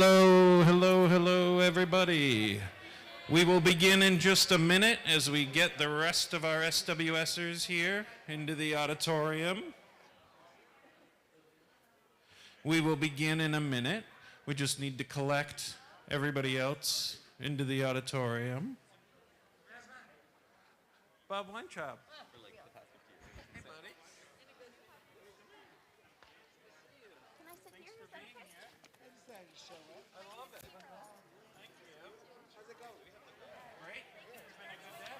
Hello, hello, hello, everybody. We will begin in just a minute as we get the rest of our SWSers here into the auditorium. We will begin in a minute. We just need to collect everybody else into the auditorium. Bob Weintraub. Hey, buddy. Can I sit here? Is that okay? I love it. Thank you. How's it going? Great. It's been a good day.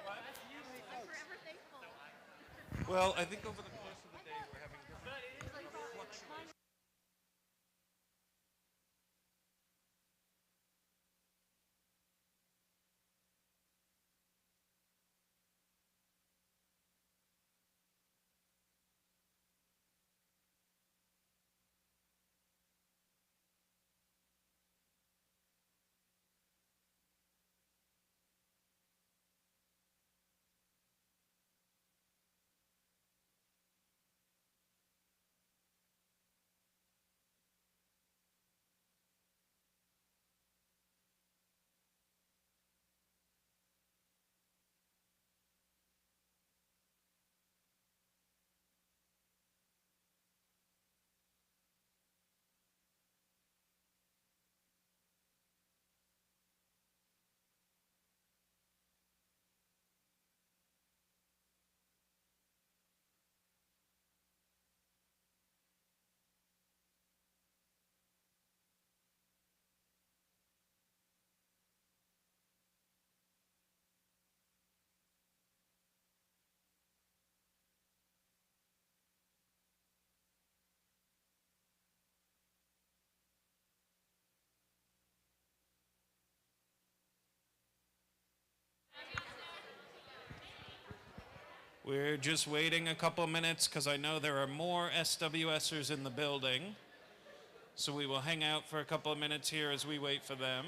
What? I'm forever thankful. Well, I think over the course of the day we're having different fluctuations. We're just waiting a couple minutes because I know there are more SWSers in the building. So we will hang out for a couple of minutes here as we wait for them.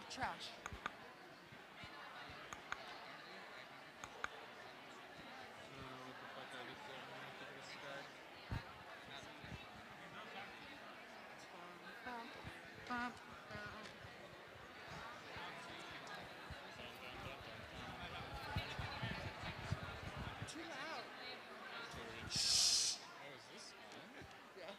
Trash. Too loud. Yeah.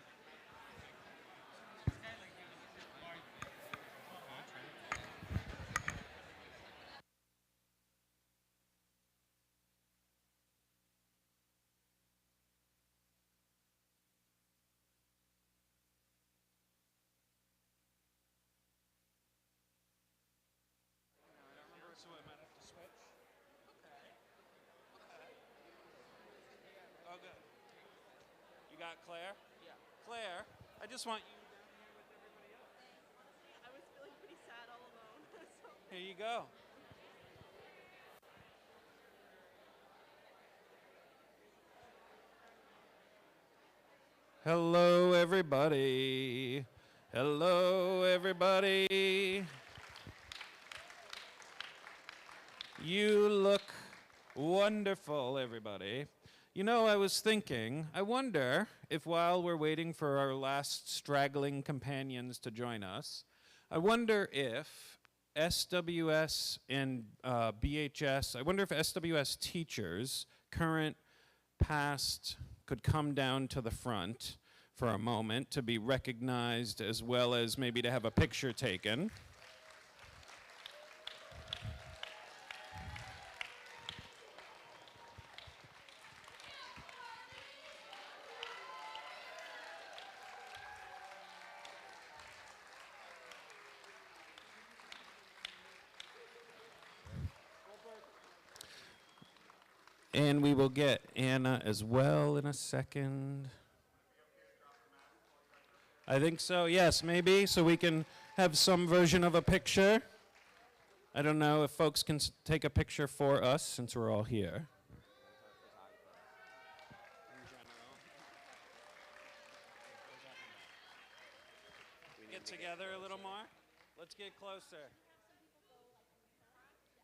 So I might have to switch. Oh, good. You got Claire? Yeah. Claire, I just want you. I was feeling pretty sad all alone. So. Here you go. Hello, everybody. Hello, everybody. You look wonderful, everybody. You know, I was thinking, I wonder if while we're waiting for our last straggling companions to join us, I wonder if SWS and BHS, I wonder if SWS teachers, current, past, could come down to the front for a moment to be recognized as well as maybe to have a picture taken. And we will get Anna as well in a second. I think so, yes, maybe, so we can have some version of a picture. I don't know if folks can take a picture for us since we're all here. Get together a little more. Let's get closer.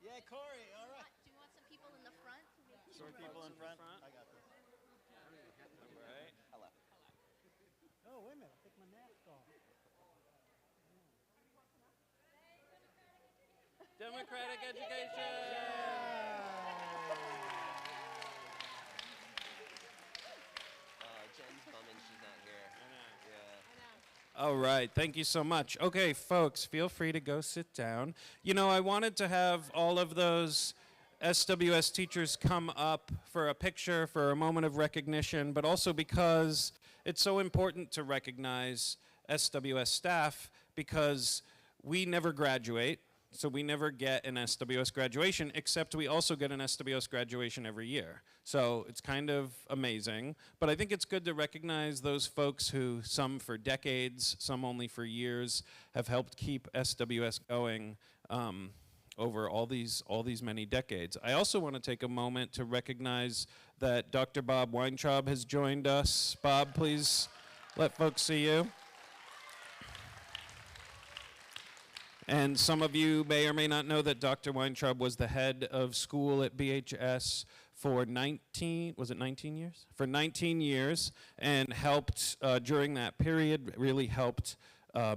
Yeah, Corey, all right. Do you want some people in the front? Some people in front. front. I got this. Right. Hello. Oh, wait a minute. I'll take my mask off. Democratic education. Jen's bumming she's not here. Yeah. All right, thank you so much. Okay, folks, feel free to go sit down. You know, I wanted to have all of those SWS teachers come up for a picture, for a moment of recognition, but also because it's so important to recognize SWS staff because we never graduate. So we never get an SWS graduation, except we also get an SWS graduation every year. So it's kind of amazing. But I think it's good to recognize those folks who, some for decades, some only for years, have helped keep SWS going over all these many decades. I also want to take a moment to recognize that Dr. Bob Weintraub has joined us. Bob, please let folks see you. And some of you may or may not know that Dr. Weintraub was the head of school at BHS for 19 years? For 19 years, and helped during that period, really helped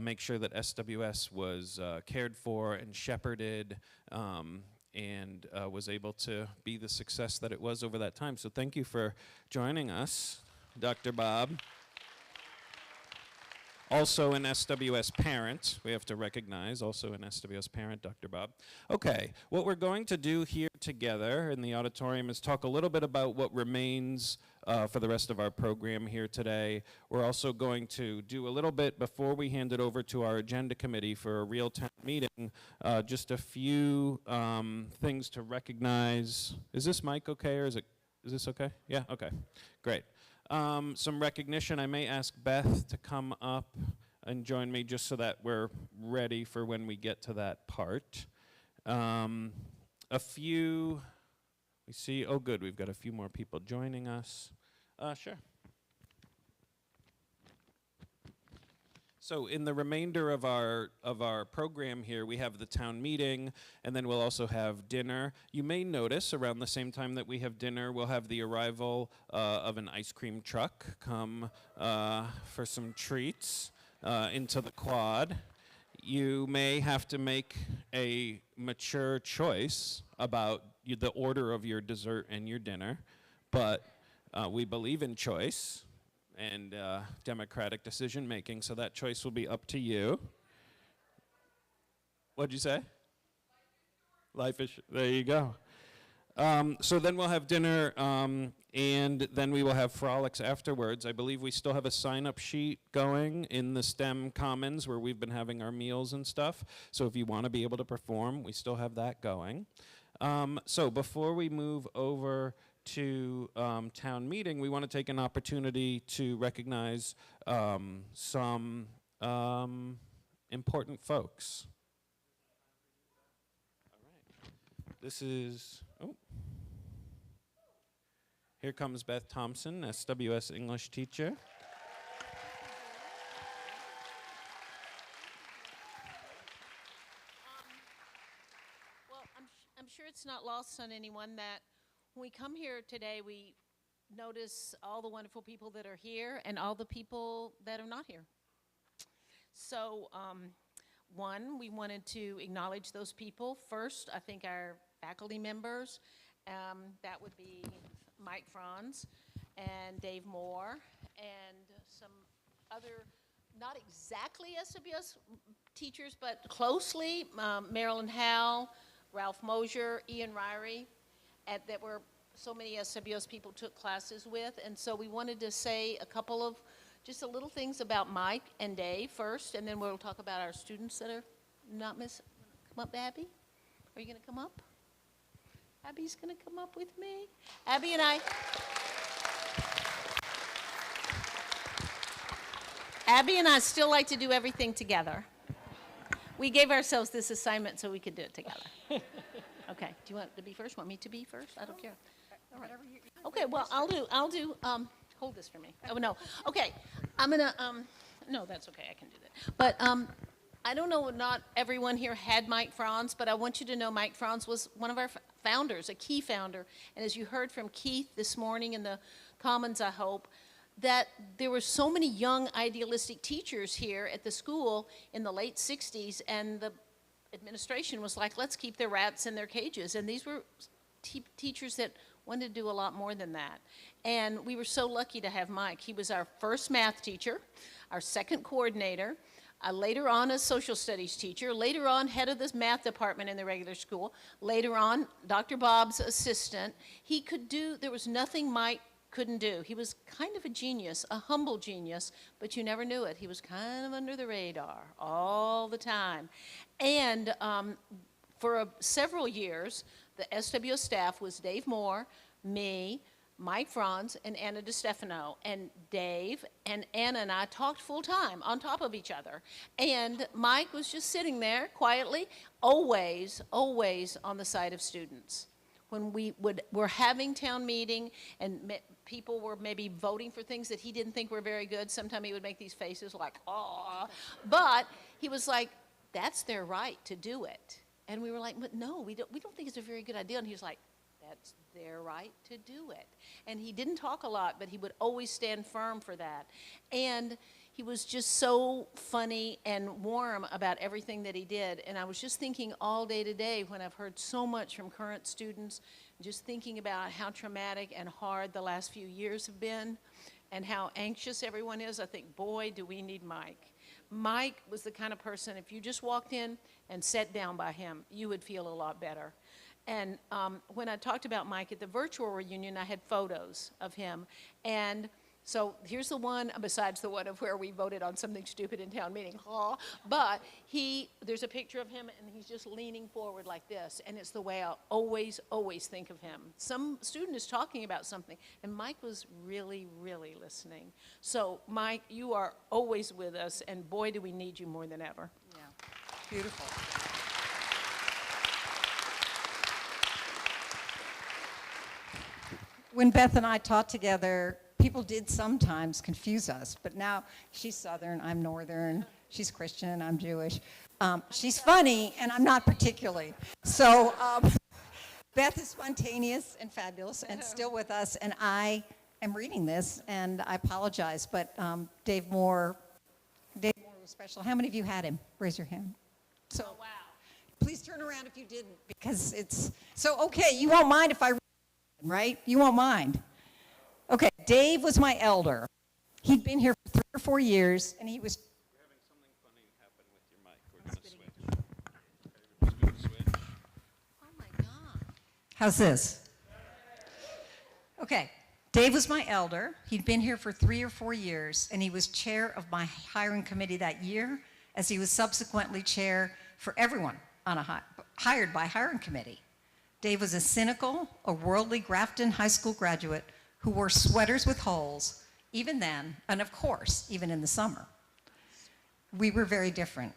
make sure that SWS was cared for and shepherded and was able to be the success that it was over that time. So thank you for joining us, Dr. Bob. Also an SWS parent, we have to recognize, also an SWS parent, Dr. Bob. Okay, what we're going to do here together in the auditorium is talk a little bit about what remains for the rest of our program here today. We're also going to do a little bit, before we hand it over to our agenda committee for a real-time meeting, just a few things to recognize. Is this mic okay, or is this okay? Yeah, okay, great. Some recognition. I may ask Beth to come up and join me just so that we're ready for when we get to that part. A few, we see, oh good, we've got a few more people joining us. Sure. So in the remainder of our program here, we have the town meeting, and then we'll also have dinner. You may notice around the same time that we have dinner, we'll have the arrival of an ice cream truck come for some treats into the quad. You may have to make a mature choice about the order of your dessert and your dinner, but we believe in choice and democratic decision making, so that choice will be up to you. What'd you say? Life is, there you go. So then we'll have dinner, and then we will have frolics afterwards. I believe we still have a sign-up sheet going in the STEM Commons where we've been having our meals and stuff. So if you want to be able to perform, we still have that going. So before we move over to town meeting, we want to take an opportunity to recognize some important folks. All right. This is, here comes Beth Thompson, SWS English teacher. Well, I'm sure it's not lost on anyone that when we come here today, we notice all the wonderful people that are here and all the people that are not here. So, one, we wanted to acknowledge those people. First, I think our faculty members, that would be Mike Franz and Dave Moore and some other, not exactly SWS teachers, but closely, Marilyn Howell, Ralph Mosier, Ian Ryrie, that were so many SWS people took classes with. And so we wanted to say a couple of just a little things about Mike and Dave first, and then we'll talk about our students that are not come up, Abby? Are you going to come up? Abby's going to come up with me. Abby and I still like to do everything together. We gave ourselves this assignment so we could do it together. Okay, do you want to be first? Want me to be first? I don't care. All right. Okay, well, I'll do, hold this for me. Oh, no. Okay, I'm going to, no, that's okay, I can do that. But I don't know, not everyone here had Mike Franz, but I want you to know Mike Franz was one of our founders, a key founder. And as you heard from Keith this morning in the Commons, I hope, that there were so many young idealistic teachers here at the school in the late 60s, and the administration was like, let's keep the rats in their cages. And these were teachers that wanted to do a lot more than that. And we were so lucky to have Mike. He was our first math teacher, our second coordinator, later on a social studies teacher, later on head of the math department in the regular school, later on Dr. Bob's assistant. He could do, there was nothing Mike couldn't do. He was kind of a genius, a humble genius, but you never knew it. He was kind of under the radar all the time. And for several years, the SWO staff was Dave Moore, me, Mike Franz, and Anna DiStefano. And Dave and Anna and I talked full time on top of each other. And Mike was just sitting there quietly, always, always on the side of students. When we were having town meeting and people were maybe voting for things that he didn't think were very good, sometimes he would make these faces like, oh, but he was like, that's their right to do it. And we were like, but no, we don't think it's a very good idea. And he was like, that's their right to do it. And he didn't talk a lot, but he would always stand firm for that. And he was just so funny and warm about everything that he did. And I was just thinking all day today when I've heard so much from current students, just thinking about how traumatic and hard the last few years have been and how anxious everyone is. I think, boy, do we need Mike. Mike was the kind of person, if you just walked in and sat down by him, you would feel a lot better. And when I talked about Mike at the virtual reunion, I had photos of him. And so here's the one, besides the one of where we voted on something stupid in town meeting, but there's a picture of him and he's just leaning forward like this, and it's the way I always, always think of him. Some student is talking about something, and Mike was really, really listening. So Mike, you are always with us, and boy, do we need you more than ever. Yeah, beautiful. When Beth and I taught together, people did sometimes confuse us, but now she's Southern, I'm Northern, she's Christian, I'm Jewish. She's funny, and I'm not particularly. So Beth is spontaneous and fabulous and still with us, and I am reading this, and I apologize, but Dave Moore was special. How many of you had him? Raise your hand. So, Oh, wow. please turn around if you didn't, because it's, so okay, you won't mind if I read it, right? You won't mind. Okay, Dave was my elder. He'd been here for 3 or 4 years, and he was, We're having something funny happen with your mic. We're going to switch. Everybody's going to switch. Oh, my God. how's this? Okay, Dave was my elder. He'd been here for 3 or 4 years, and he was chair of my hiring committee that year, as he was subsequently chair for everyone on hired by hiring committee. Dave was a cynical, a worldly Grafton High School graduate who wore sweaters with holes, even then, and of course, even in the summer. We were very different.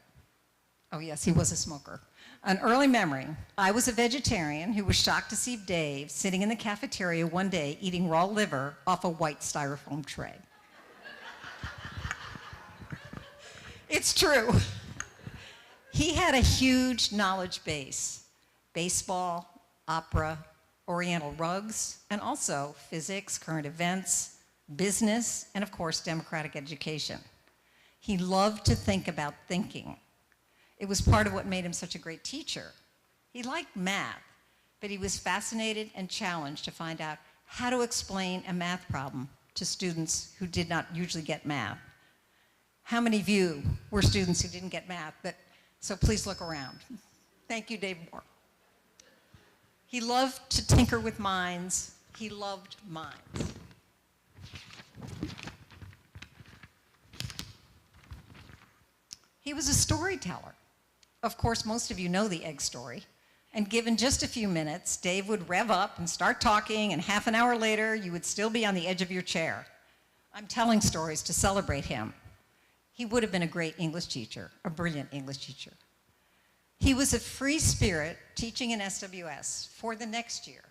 Oh yes, he was a smoker. An early memory, I was a vegetarian who was shocked to see Dave sitting in the cafeteria one day eating raw liver off a white styrofoam tray. It's true. He had a huge knowledge base: baseball, opera, oriental rugs, and also physics, current events, business, and of course, democratic education. He loved to think about thinking. It was part of what made him such a great teacher. He liked math, but he was fascinated and challenged to find out how to explain a math problem to students who did not usually get math. How many of you were students who didn't get math? So please look around. Thank you, Dave Moore. He loved to tinker with minds. He loved minds. He was a storyteller. Of course, most of you know the egg story. And given just a few minutes, Dave would rev up and start talking, and half an hour later, you would still be on the edge of your chair. I'm telling stories to celebrate him. He would have been a great English teacher, a brilliant English teacher. He was a free spirit teaching in SWS for the next year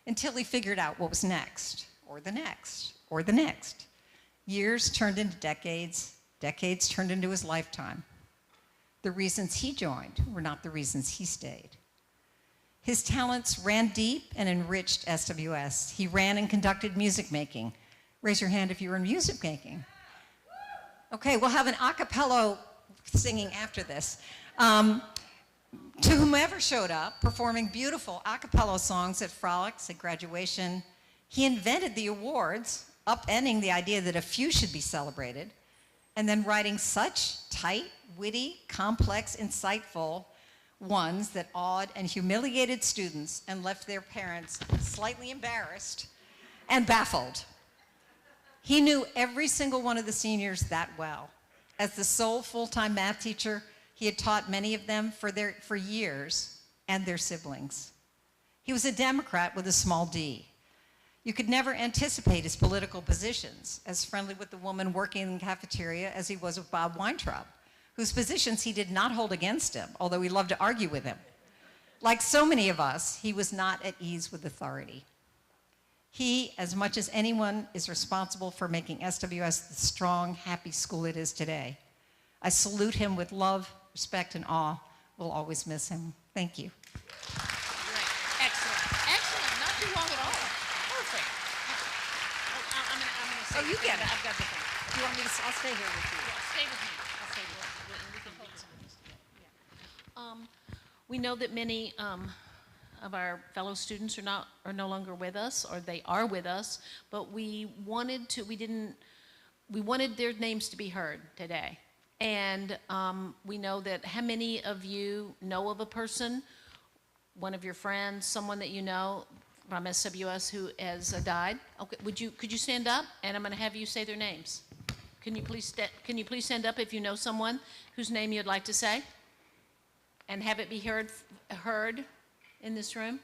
until he figured out what was next, or the next, or the next. Years turned into decades, decades turned into his lifetime. The reasons he joined were not the reasons he stayed. His talents ran deep and enriched SWS. He ran and conducted music making. Raise your hand if you were in music making. Okay, we'll have an a cappella singing after this. To whomever showed up, performing beautiful a cappella songs at frolics, at graduation. He invented the awards, upending the idea that a few should be celebrated, and then writing such tight, witty, complex, insightful ones that awed and humiliated students and left their parents slightly embarrassed and baffled. He knew every single one of the seniors that well. As the sole full-time math teacher, he had taught many of them for years, and their siblings. He was a Democrat with a small d. You could never anticipate his political positions, as friendly with the woman working in the cafeteria as he was with Bob Weintraub, whose positions he did not hold against him, although he loved to argue with him. Like so many of us, he was not at ease with authority. He, as much as anyone, is responsible for making SWS the strong, happy school it is today. I salute him with love, respect, and awe. We'll always miss him. Thank you. Great. Excellent. Excellent. Not too long at all. Perfect. I'm gonna say Oh, you get it. I've got the thing. Do you want me to? I'll stay here with you. Yeah, stay with me. I'll stay with you. We can focus on this together. Yeah. We know that many of our fellow students are no longer with us, or they are with us, but we wanted their names to be heard today. And we know that how many of you know of a person, one of your friends, someone that you know from SWS who has died? Okay, could you stand up, and I'm going to have you say their names. Can you please stand up if you know someone whose name you'd like to say, and have it be heard in this room?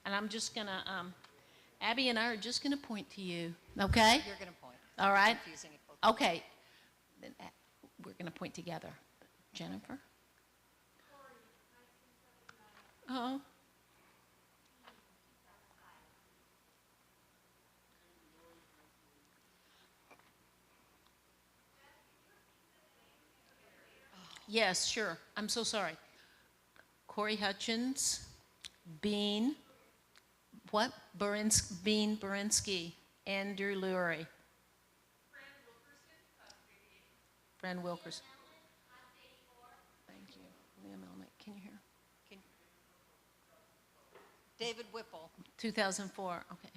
And I'm just going to, Abby and I are just going to point to you, okay? You're going to point. All right. Confusing it both. Okay. Then we're going to point together. Jennifer? Oh. Yes, sure. I'm so sorry. Corey Hutchins, Bean, what? Bean Berinsky, Andrew Lurie. Fran Wilkerson. Thank you. Leah Melnick, can you hear? David Whipple. 2004, okay.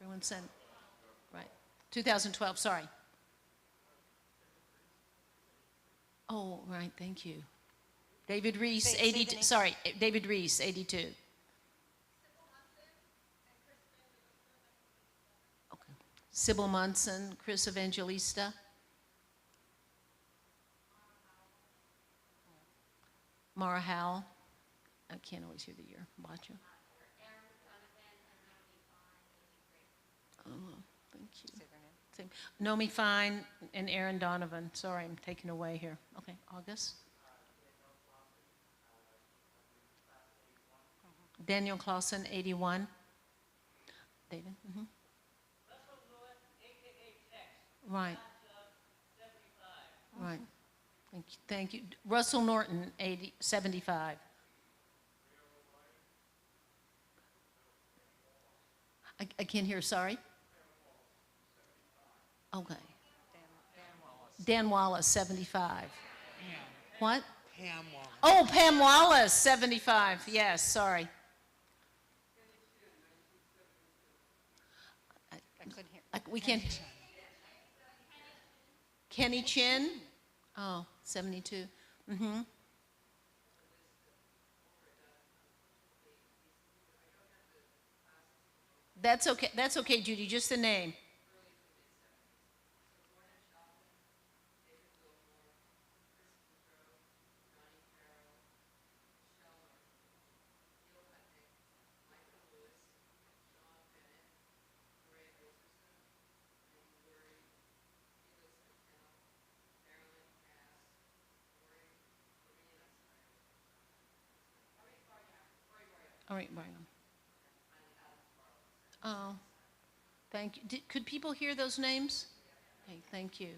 Everyone said, right. 2012, sorry. Oh, right, thank you. David Reese, Say the 82, name. sorry, David Reese, 82. Okay. Sybil Munson, Chris Evangelista. Mara Howell. I can't always hear the year. Bacho. Oh, thank you. Say their name. Same. Nomi Fine and Aaron Donovan. Sorry, I'm taking away here. Okay, August. Daniel Clausen, 81. David? Right. Right. Thank you. Russell Norton, 75. I can't hear, sorry. Okay. Dan Wallace, 75. What? Pam Wallace. Oh, Pam Wallace, 75. Yes, sorry. I couldn't hear. We can't. Kenny Chin? Oh, 72. Mm-hmm. That's okay, Judy, just the name. All right, Brian. Oh, thank you. Could people hear those names? Okay, thank you.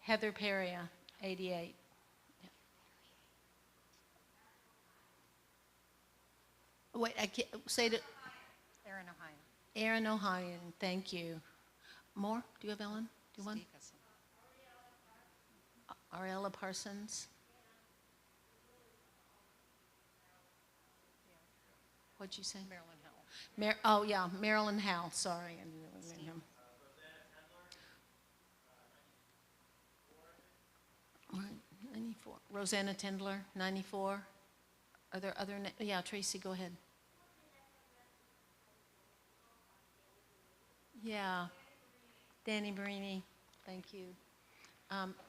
Heather Peria, 88. Yeah. Wait, I can't say it. Aaron O'Hine. Aaron O'Hine, thank you. More? Do you have Ellen? Do you want? Steve Husson. Ariella Parsons. What'd you say? Marilyn Howell. Oh, yeah, Marilyn Howell, sorry. I didn't know her name. Right, 94. Rosanna Tendler, 94. Are there other, yeah, Tracy, go ahead. Yeah, Danny Marini, thank you.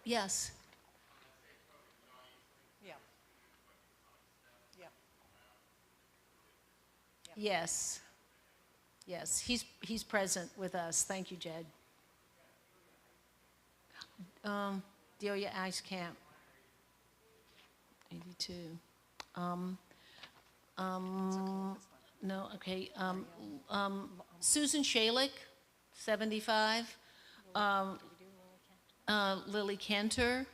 Yes, Yeah. Yeah. yes, yes, he's present with us. Thank you, Jed. Delia Eiskamp, 82. No, okay. Susan Shalick, 75. Lily Cantor,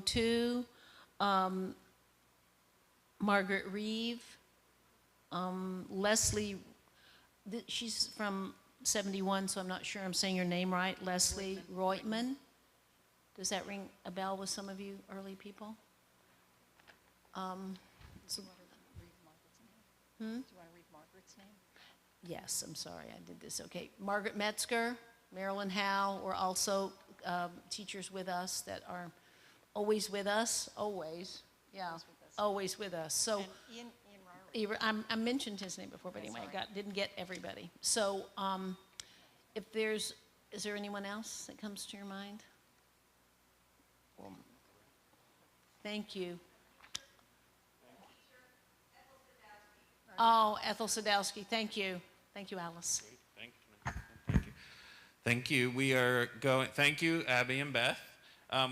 02. Margaret Reeve. Leslie, she's from 71, so I'm not sure I'm saying your name right. Leslie Reutman. Does that ring a bell with some of you early people? Do you want to read Margaret's name? Do you want to read Margaret's name? Yes, I'm sorry, I did this. Okay, Margaret Metzger, Marilyn Howe were also teachers with us that are always with us, always, yeah, always with us. So And Ian Rari. I mentioned his name before, but anyway, I didn't get everybody. So if is there anyone else that comes to your mind? Well, thank you. Oh, Ethel Sadowski, thank you. Thank you, Alice. Thank you. Thank you. We are going, thank you, Abby and Beth.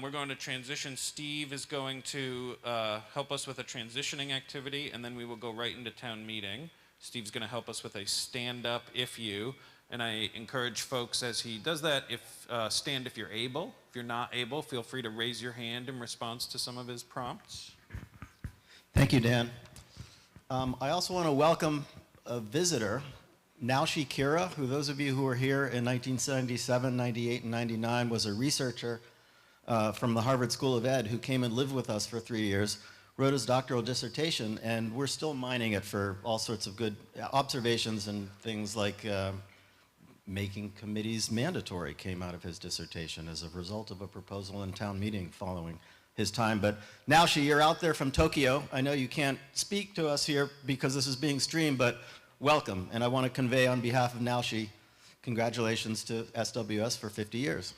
We're going to transition. Steve is going to help us with a transitioning activity, and then we will go right into town meeting. Steve's going to help us with a stand-up if you, And I encourage folks as he does that, stand if you're able. If you're not able, feel free to raise your hand in response to some of his prompts. Thank you, Dan. I also want to welcome a visitor, Naoshi Kira, who those of you who were here in 1977, 98, and 99 was a researcher from the Harvard School of Ed who came and lived with us for 3 years, wrote his doctoral dissertation, and we're still mining it for all sorts of good observations and things like making committees mandatory came out of his dissertation as a result of a proposal in town meeting following his time. But Naoshi, you're out there from Tokyo. I know you can't speak to us here because this is being streamed, but welcome. And I want to convey on behalf of Naoshi, congratulations to SWS for 50 years.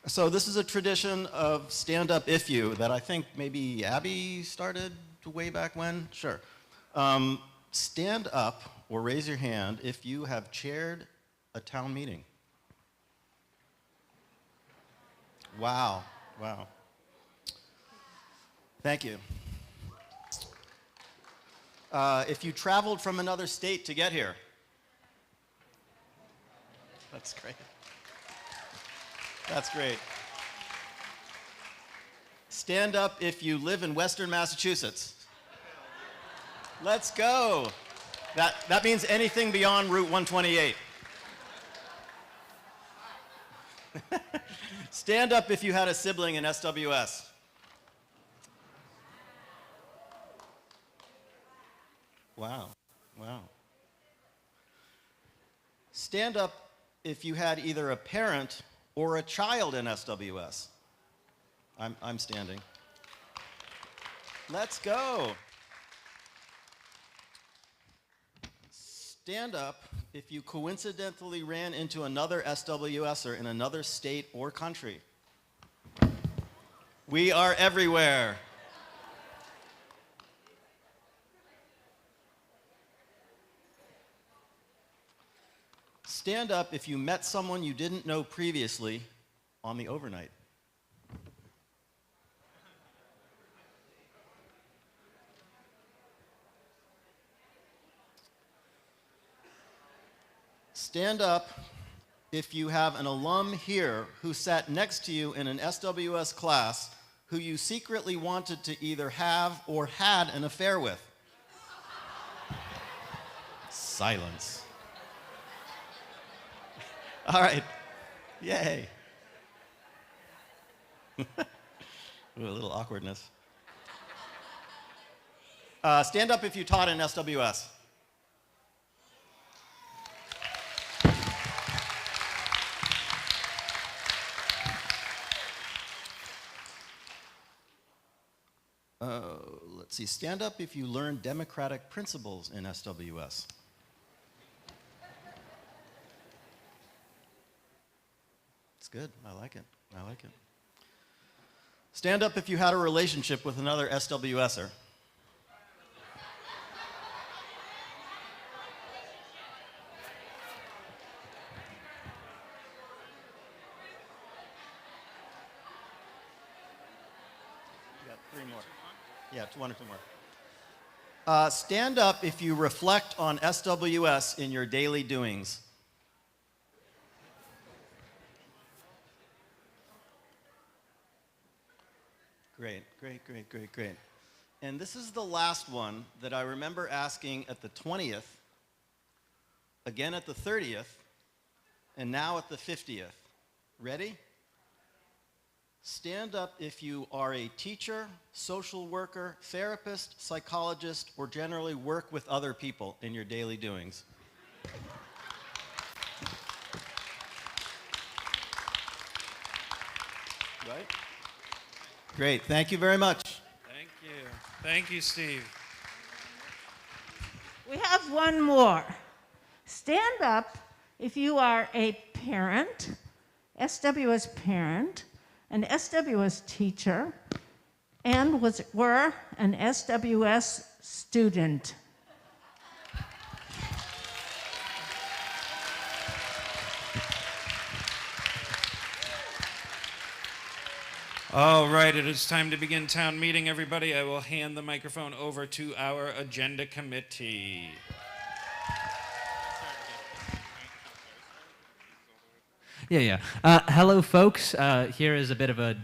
So this is a tradition of stand up if you that I think maybe Abby started way back when. Sure. Stand up or raise your hand if you have chaired a town meeting. Wow. Wow. Thank you. If you traveled from another state to get here. That's great. That's great. Stand up if you live in Western Massachusetts. Let's go. That means anything beyond Route 128. Stand up if you had a sibling in SWS. Wow. Wow. Stand up if you had either a parent or a child in SWS. I'm standing. Let's go. Stand up if you coincidentally ran into another SWSer in another state or country. We are everywhere. Stand up if you met someone you didn't know previously on the overnight. Stand up if you have an alum here who sat next to you in an SWS class who you secretly wanted to either have or had an affair with. Silence. All right. Yay. Ooh, a little awkwardness. Stand up if you taught in SWS. Let's see. Stand up if you learned democratic principles in SWS. It's good. I like it. I like it. Stand up if you had a relationship with another SWSer. You got 3 more. Yeah, 1 or 2 more. Stand up if you reflect on SWS in your daily doings. Great, great, great, great, great. And this is the last one that I remember asking at the 20th, again at the 30th, and now at the 50th. Ready? Stand up if you are a teacher, social worker, therapist, psychologist, or generally work with other people in your daily doings. Right? Great. Thank you very much. Thank you. Thank you, Steve. We have one more. Stand up if you are a parent, SWS parent, an SWS teacher, and were an SWS student. All right, it is time to begin town meeting, everybody. I will hand the microphone over to our agenda committee. Yeah. Hello, folks. Here is a bit of a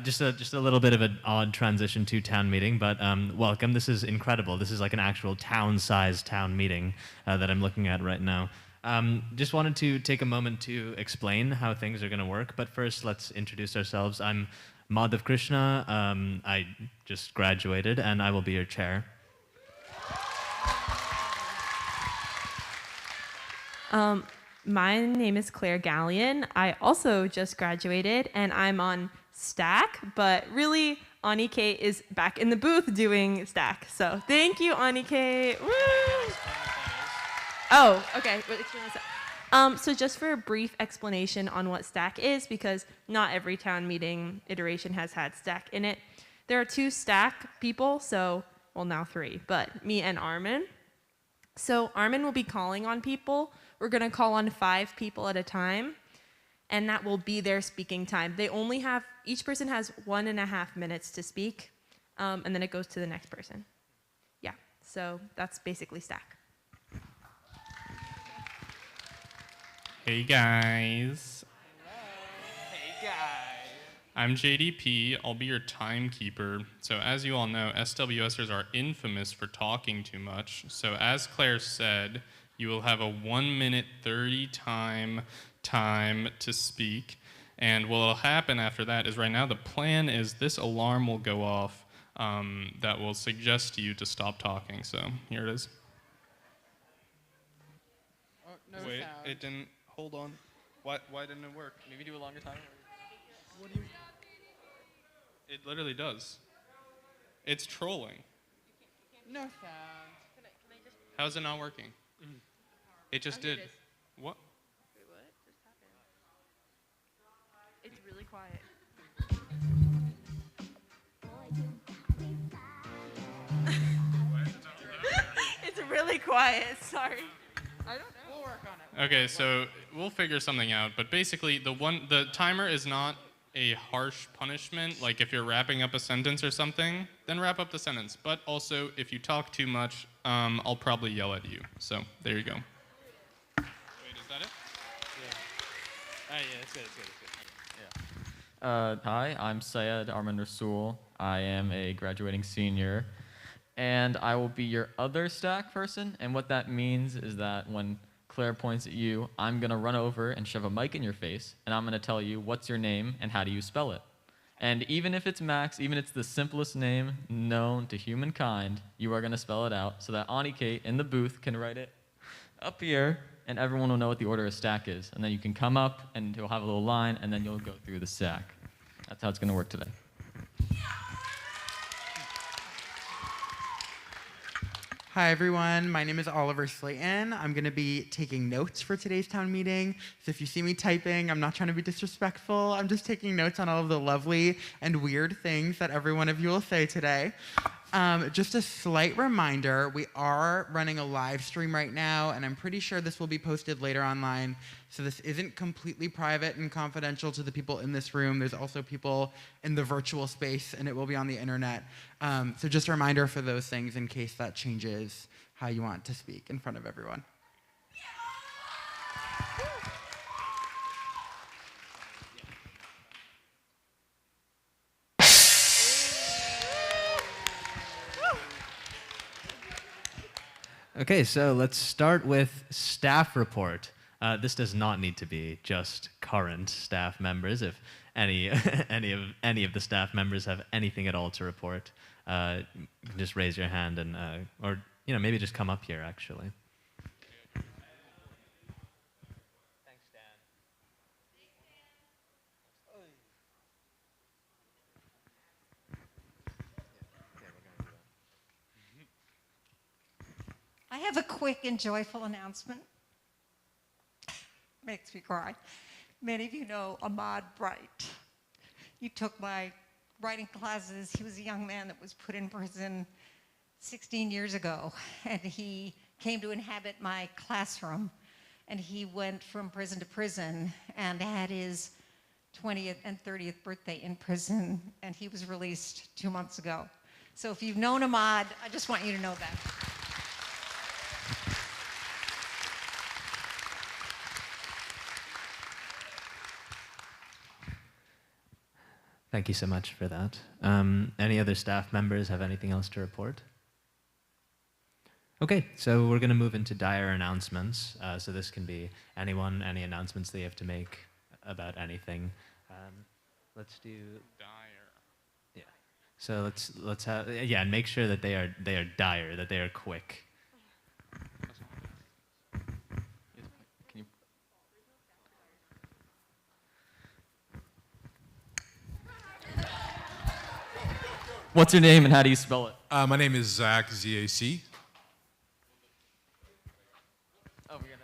just a little bit of an odd transition to town meeting, but welcome. This is incredible. This is like an actual town-sized town meeting that I'm looking at right now. Just wanted to take a moment to explain how things are going to work, but first let's introduce ourselves. I'm Madhav Krishna. I just graduated, and I will be your chair. My name is Claire Gallion. I also just graduated, and I'm on Stack, but really, Anike is back in the booth doing Stack. So thank you, Anike. Woo! Oh, okay. So just for a brief explanation on what Stack is, because not every town meeting iteration has had Stack in it. There are 2 Stack people, well, now 3, but me and Armin. So Armin will be calling on people. We're going to call on 5 people at a time, and that will be their speaking time. Each person has 1.5 minutes to speak, and then it goes to the next person. Yeah, so that's basically Stack. Hey guys. Hey guys. I'm JDP. I'll be your timekeeper. So as you all know, SWSers are infamous for talking too much. So as Claire said, you will have a 1-minute 30 time to speak. And what will happen after that is right now the plan is this alarm will go off that will suggest to you to stop talking. So here it is. Oh, no Wait, sound. it didn't. Hold on. Why didn't it work? Maybe do a longer time. It literally does. It's trolling. No sound. How is it not working? It just did. What? Wait, what just happened? It's really quiet. It's really quiet. Sorry. I don't know. We'll work on it. Okay, so we'll figure something out. But basically, the timer is not a harsh punishment. Like if you're wrapping up a sentence or something, then wrap up the sentence. But also, if you talk too much, I'll probably yell at you. So there you go. Wait, is that it? Yeah. It's good. Yeah. Hi, I'm Syed Arman Rasool. I am a graduating senior, and I will be your other Stack person. And what that means is that when Claire points at you, I'm going to run over and shove a mic in your face, and I'm going to tell you what's your name and how do you spell it. And even if it's Max, even if it's the simplest name known to humankind, you are going to spell it out so that Anike in the booth can write it up here, and everyone will know what the order of Stack is. And then you can come up, and you'll have a little line, and then you'll go through the Stack. That's how it's going to work today. Hi everyone, my name is Oliver Slayton. I'm going to be taking notes for today's town meeting. So if you see me typing, I'm not trying to be disrespectful. I'm just taking notes on all of the lovely and weird things that every one of you will say today. Just a slight reminder, we are running a live stream right now, and I'm pretty sure this will be posted later online. So this isn't completely private and confidential to the people in this room. There's also people in the virtual space, and it will be on the internet. So just a reminder for those things in case that changes how you want to speak in front of everyone. Okay, so let's start with staff report. This does not need to be just current staff members. If any of the staff members have anything at all to report, you can just raise your hand and or maybe just come up here actually. Thanks, Dan. I have a quick and joyful announcement. Makes me cry. Many of you know Ahmad Bright. He took my writing classes. He was a young man that was put in prison 16 years ago, and he came to inhabit my classroom, and he went from prison to prison and had his 20th and 30th birthday in prison, and he was released 2 months ago. So if you've known Ahmad, I just want you to know that. Thank you so much for that. Any other staff members have anything else to report? Okay, so we're going to move into dire announcements. So this can be anyone, any announcements they have to make about anything. Let's do Dire. Yeah. So let's have and make sure that they are dire, that they are quick. Can you? What's your name and how do you spell it? My name is Zach, Z-A-C. Oh, we're gonna.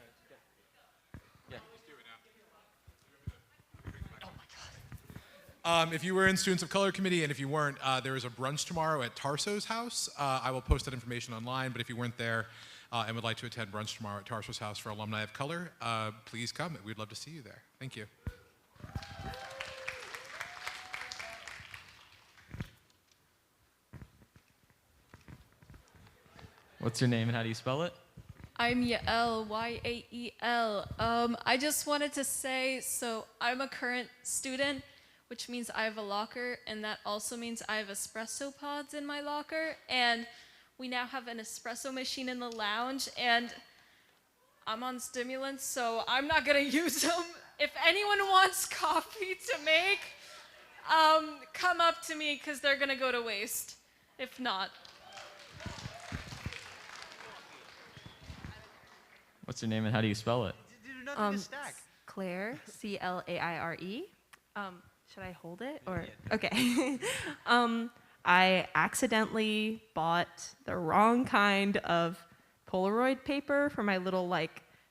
Yeah. If you were in Students of Color Committee, and if you weren't, there is a brunch tomorrow at Tarso's house. I will post that information online, but if you weren't there and would like to attend brunch tomorrow at Tarso's house for alumni of color, please come. We'd love to see you there. Thank you. What's your name and how do you spell it? I'm Yael, Y-A-E-L. I just wanted to say, so I'm a current student, which means I have a locker, and that also means I have espresso pods in my locker, and we now have an espresso machine in the lounge, and I'm on stimulants, so I'm not gonna use them. If anyone wants coffee to make, come up to me, because they're gonna go to waste, if not. What's your name and how do you spell it? Claire, C-L-A-I-R-E. Should I hold it or? Okay. I accidentally bought the wrong kind of Polaroid paper for my little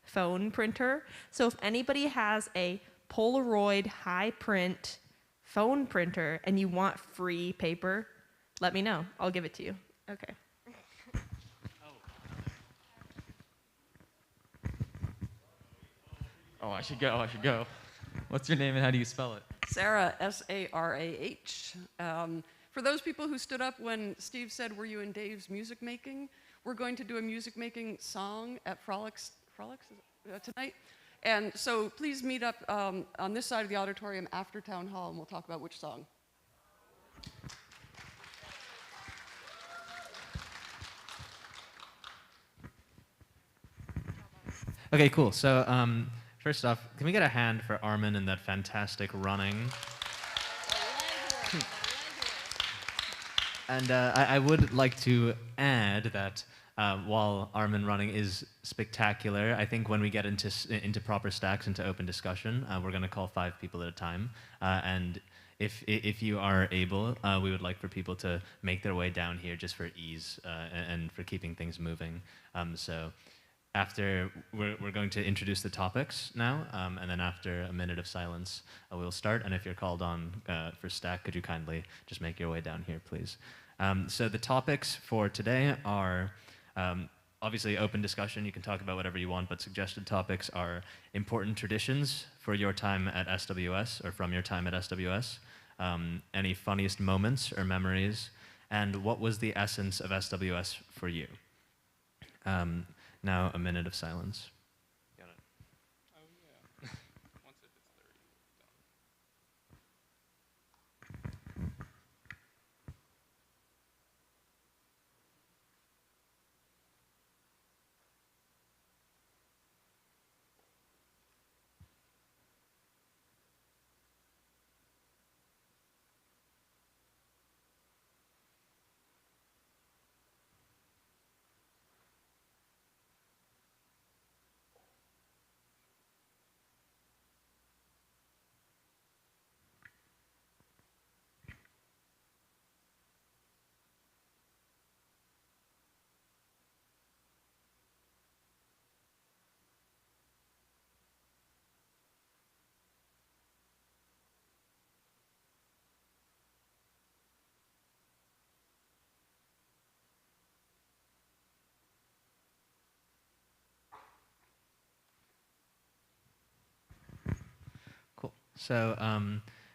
phone printer. So if anybody has a Polaroid high print phone printer and you want free paper, let me know. I'll give it to you. Okay. Oh, I should go. What's your name and how do you spell it? Sarah, S-A-R-A-H. For those people who stood up when Steve said, were you in Dave's music making? We're going to do a music making song at Frolics tonight. And so please meet up on this side of the auditorium after Town Hall and we'll talk about which song. Okay, cool. So first off, can we get a hand for Armin and that fantastic running? And I would like to add that while Armin running is spectacular, I think when we get into proper stacks, into open discussion, we're going to call 5 people at a time. And if you are able, we would like for people to make their way down here just for ease and for keeping things moving. So after, we're going to introduce the topics now, and then after a minute of silence, we'll start. And if you're called on for stack, could you kindly just make your way down here, please? So the topics for today are obviously open discussion. You can talk about whatever you want, but suggested topics are important traditions for your time at SWS or from your time at SWS, any funniest moments or memories, and what was the essence of SWS for you? Now a minute of silence. So,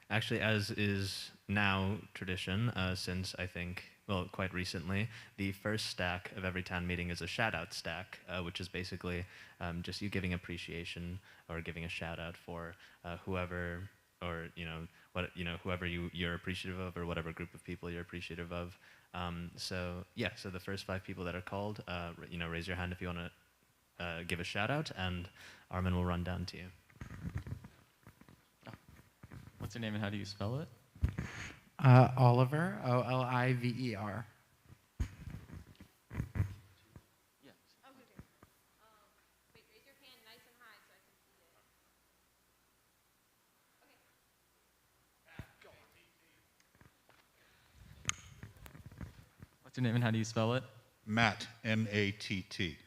actually, as is now tradition, since I think, well, quite recently, the first stack of every town meeting is a shout-out stack, which is basically just you giving appreciation or giving a shout-out for whoever or whoever you're appreciative of or whatever group of people you're appreciative of. So the first 5 people that are called, raise your hand if you want to give a shout-out, and Armin will run down to you. What's your name and how do you spell it? Oliver, Oliver. What's your name and how do you spell it? Matt, M-A-T-T.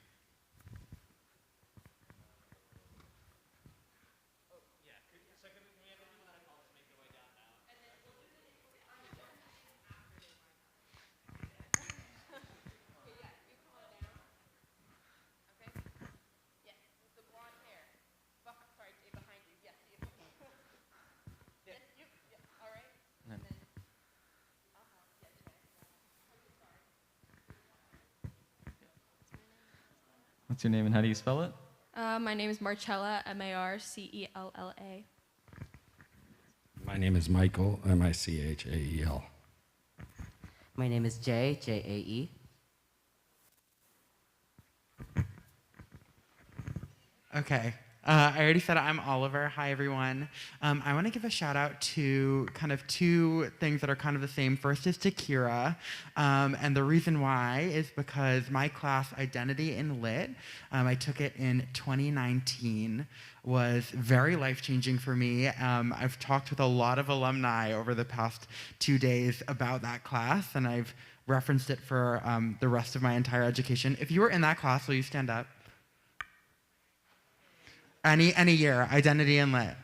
What's your name and how do you spell it? My name is Marcella, M-A-R-C-E-L-L-A. My name is Michael, M-I-C-H-A-E-L. My name is Jay, J-A-E. Okay. I already said I'm Oliver. Hi, everyone. I want to give a shout out to kind of 2 things that are kind of the same. First is to Kira. And the reason why is because my class, Identity in Lit, I took it in 2019, was very life-changing for me. I've talked with a lot of alumni over the past 2 days about that class, and I've referenced it for the rest of my entire education. If you were in that class, will you stand up? Any year, Identity in Lit.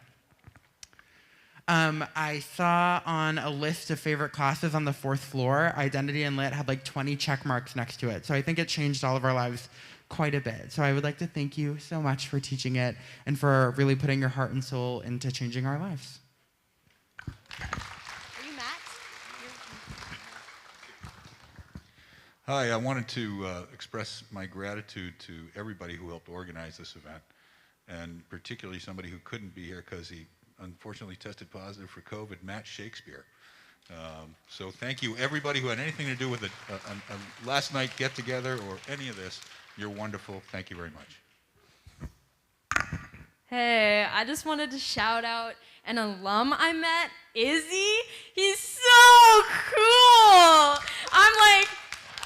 I saw on a list of favorite classes on the 4th floor, Identity in Lit had like 20 check marks next to it. So I think it changed all of our lives quite a bit. So I would like to thank you so much for teaching it and for really putting your heart and soul into changing our lives. Are you Matt? Hi, I wanted to express my gratitude to everybody who helped organize this event, and particularly somebody who couldn't be here because he unfortunately tested positive for COVID, Matt Shakespeare. So thank you, everybody who had anything to do with a last night get-together or any of this. You're wonderful. Thank you very much. Hey, I just wanted to shout out an alum I met, Izzy. He's so cool.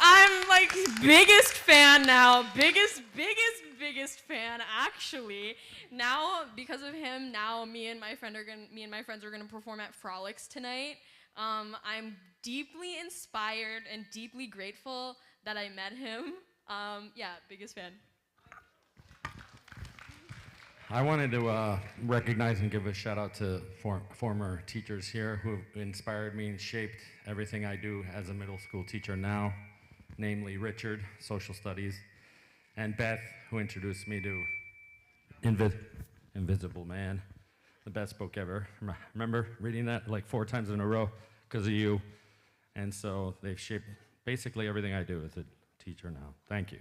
I'm like his biggest fan now. Biggest fan actually. Now because of him, now me and my friends are gonna perform at Frolics tonight. I'm deeply inspired and deeply grateful that I met him. Biggest fan. I wanted to recognize and give a shout out to former teachers here who have inspired me and shaped everything I do as a middle school teacher now, namely Richard, social studies, and Beth, who introduced me to Invisible Man, the best book ever. Remember reading that like 4 times in a row because of you. And so they've shaped basically everything I do as a teacher now. Thank you.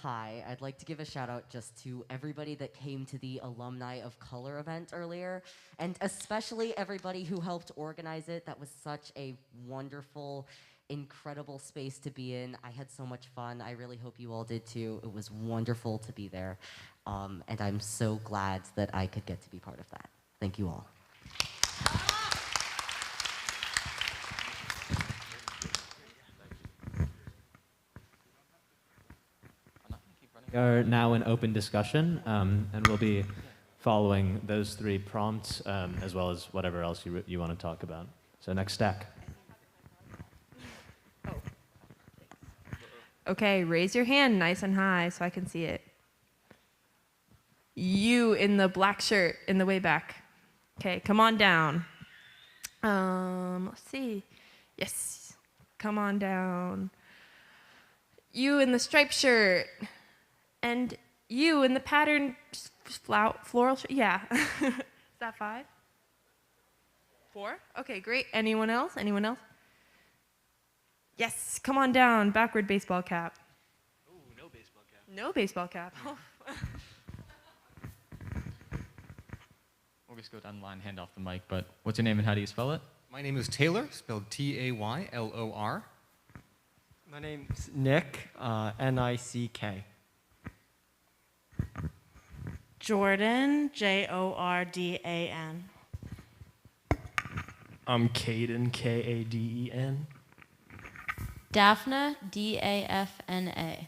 Hi, I'd like to give a shout out just to everybody that came to the Alumni of Color event earlier, and especially everybody who helped organize it. That was such a wonderful, incredible space to be in. I had so much fun. I really hope you all did too. It was wonderful to be there, and I'm so glad that I could get to be part of that. Thank you all. We are now in open discussion, and we'll be following those 3 prompts, as well as whatever else you want to talk about. So next stack. Okay, raise your hand nice and high so I can see it. You in the black shirt in the way back. Okay, come on down. Let's see. Yes, come on down. You in the striped shirt. And You in the pattern floral. Yeah. Is that 5? 4? Okay, great. Anyone else? Anyone else? Yes, come on down. Backward baseball cap. Ooh, no baseball cap. No baseball cap. We'll just go down the line, hand off the mic, but what's your name and how do you spell it? My name is Taylor, spelled Taylor. My name's Nick, Nick. Jordan, Jordan. I'm Caden, Kaden. Daphne, Dafna.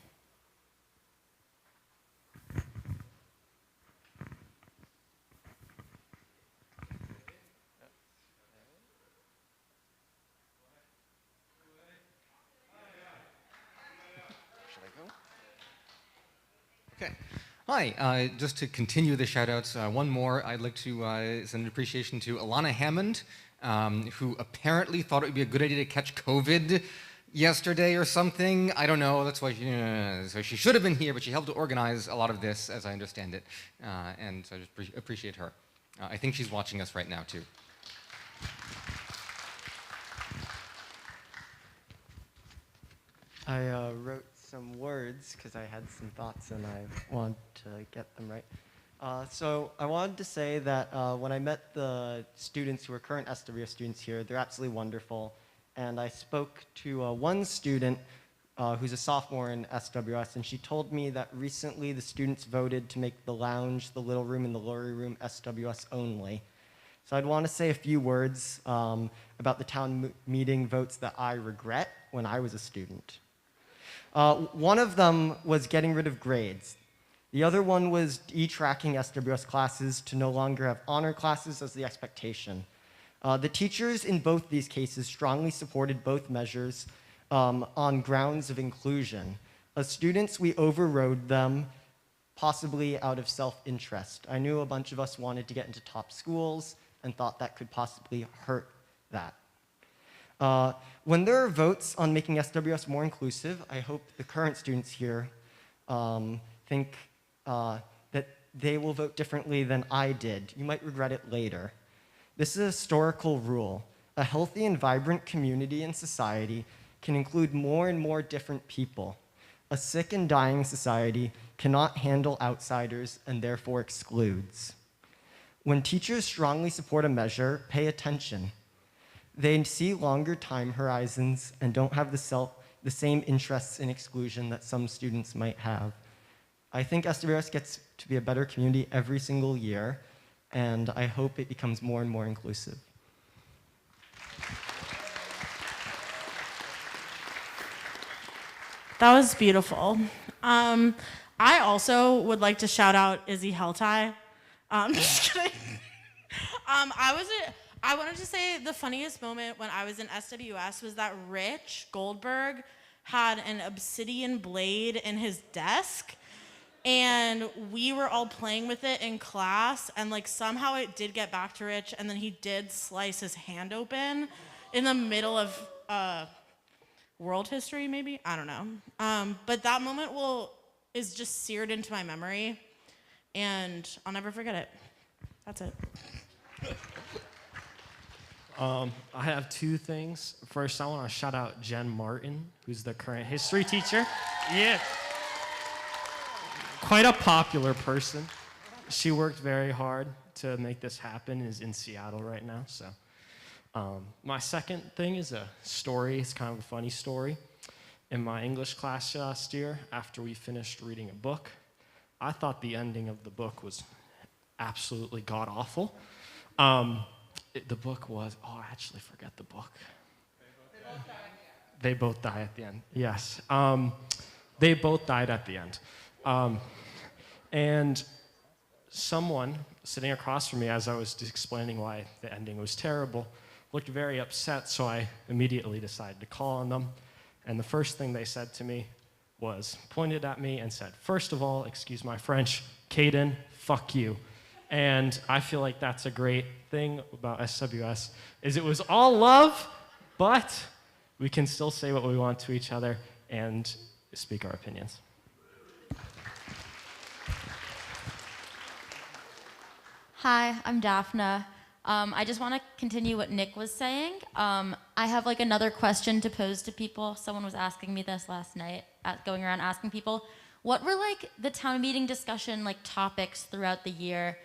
Okay. Hi, just to continue the shout-outs, one more. I'd like to send an appreciation to Alana Hammond, who apparently thought it would be a good idea to catch COVID yesterday or something. I don't know. That's why so she should have been here, but she helped to organize a lot of this, as I understand it. And so I just appreciate her. I think she's watching us right now, too. I wrote some words because I had some thoughts and I wanted to get them right. So I wanted to say that when I met the students who are current SWS students here, they're absolutely wonderful. And I spoke to one student who's a sophomore in SWS, and she told me that recently the students voted to make the lounge, the little room, and the lorry room SWS only. So I'd want to say a few words about the town meeting votes that I regret when I was a student. One of them was getting rid of grades. The other one was tracking SWS classes to no longer have honor classes as the expectation. The teachers in both these cases strongly supported both measures on grounds of inclusion. As students, we overrode them, possibly out of self-interest. I knew a bunch of us wanted to get into top schools and thought that could possibly hurt that. When there are votes on making SWS more inclusive, I hope the current students here think that they will vote differently than I did. You might regret it later. This is a historical rule. A healthy and vibrant community and society can include more and more different people. A sick and dying society cannot handle outsiders and therefore excludes. When teachers strongly support a measure, pay attention. They see longer time horizons and don't have the same interests in exclusion that some students might have. I think SWS gets to be a better community every single year, and I hope it becomes more and more inclusive. That was beautiful. I also would like to shout out Izzy Heltai. Just kidding. I wanted to say the funniest moment when I was in SWS was that Rich Goldberg had an obsidian blade in his desk, and we were all playing with it in class, and like somehow it did get back to Rich, and then he did slice his hand open in the middle of world history, maybe? I don't know. But that moment is just seared into my memory, and I'll never forget it. That's it. I have two things. First, I want to shout out Jen Martin, who's the current history teacher. Yeah. Quite a popular person. She worked very hard to make this happen, is in Seattle right now. So, my second thing is a story. It's kind of a funny story. In my English class last year, after we finished reading a book, I thought the ending of the book was absolutely god-awful. The book was, I actually forget the book. They both die at the end. Yes. They both died at the end. And someone sitting across from me as I was explaining why the ending was terrible looked very upset, so I immediately decided to call on them. And the first thing they said to me was, pointed at me and said, first of all, excuse my French, Caden, fuck you. And I feel like that's a great thing about SWS, is it was all love, but we can still say what we want to each other and speak our opinions. Hi, I'm Daphne. I just want to continue what Nick was saying. I have like another question to pose to people. Someone was asking me this last night, going around asking people, what were like the town meeting discussion like topics throughout the year?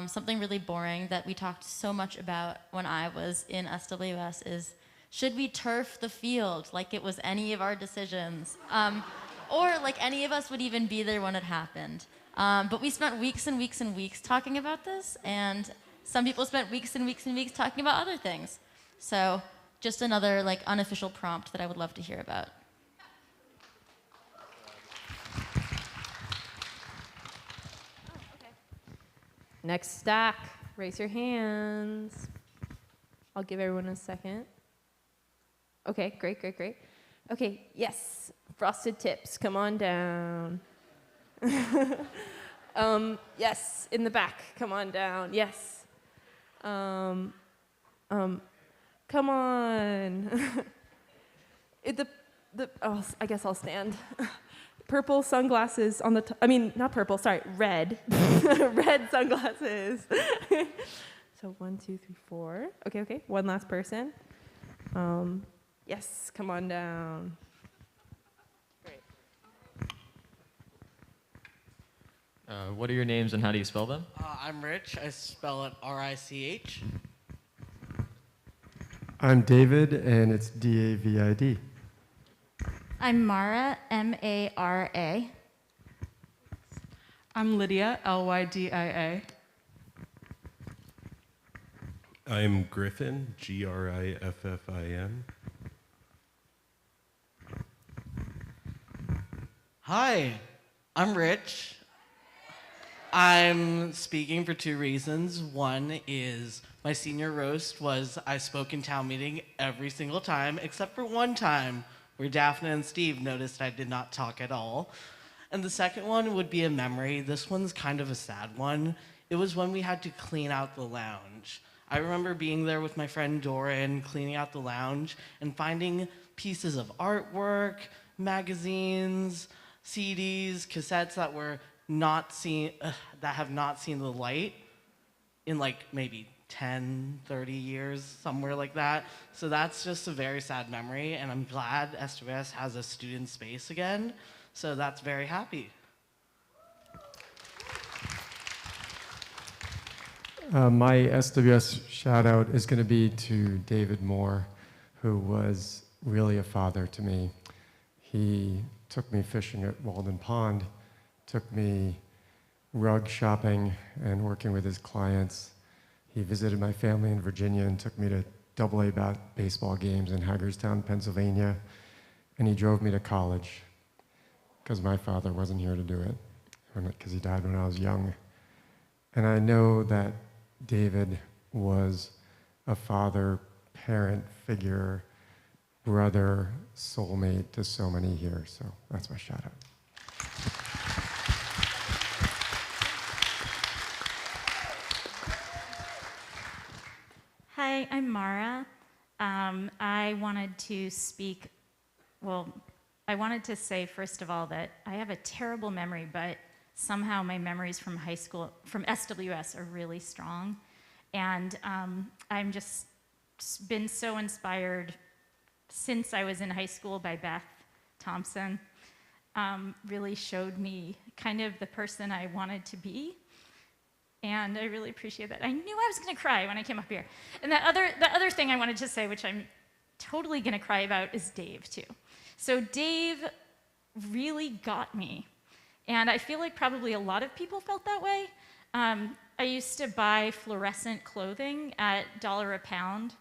Something really boring that we talked so much about when I was in SWS is, should we turf the field like it was any of our decisions? Or like any of us would even be there when it happened. But we spent weeks and weeks and weeks talking about this, and some people spent weeks and weeks and weeks talking about other things. So just another like unofficial prompt that I would love to hear about. Next stack, raise your hands. I'll give everyone a second. Okay, great, great, great. Okay, yes, Frosted Tips, come on down. Yes, in the back, come on down, yes. Come on. I guess I'll stand. Purple sunglasses on the not purple, sorry, red. Red sunglasses. So 1, 2, 3, 4. Okay, one last person. Yes, come on down. Great. What are your names and how do you spell them? I'm Rich. I spell it R-I-C-H. I'm David, and it's D-A-V-I-D. I'm Mara, M-A-R-A. I'm Lydia, L-Y-D-I-A. I'm Griffin, G-R-I-F-F-I-N. Hi, I'm Rich. I'm speaking for 2 reasons. One is my senior roast was I spoke in town meeting every single time, except for one time where Daphne and Steve noticed I did not talk at all. And the second one would be a memory. This one's kind of a sad one. It was when we had to clean out the lounge. I remember being there with my friend Doran, cleaning out the lounge and finding pieces of artwork, magazines, CDs, cassettes that were not seen, that have not seen the light in like maybe 10, 30 years, somewhere like that. So that's just a very sad memory, and I'm glad SWS has a student space again. So that's very happy. My SWS shout out is going to be to David Moore, who was really a father to me. He took me fishing at Walden Pond, took me rug shopping and working with his clients. He visited my family in Virginia and took me to AA baseball games in Hagerstown, Pennsylvania. And he drove me to college because my father wasn't here to do it, because he died when I was young. And I know that David was a father, parent figure, brother, soulmate to so many here. So that's my shout out. Hi, I'm Mara. I wanted to speak, I wanted to say, first of all, that I have a terrible memory, but somehow my memories from high school, from SWS, are really strong. And I'm just been so inspired since I was in high school by Beth Thompson. Really showed me kind of the person I wanted to be. And I really appreciate that. I knew I was going to cry when I came up here. And the other thing I wanted to say, which I'm totally going to cry about, is Dave, too. So Dave really got me. And I feel like probably a lot of people felt that way. I used to buy fluorescent clothing at $1 a pound.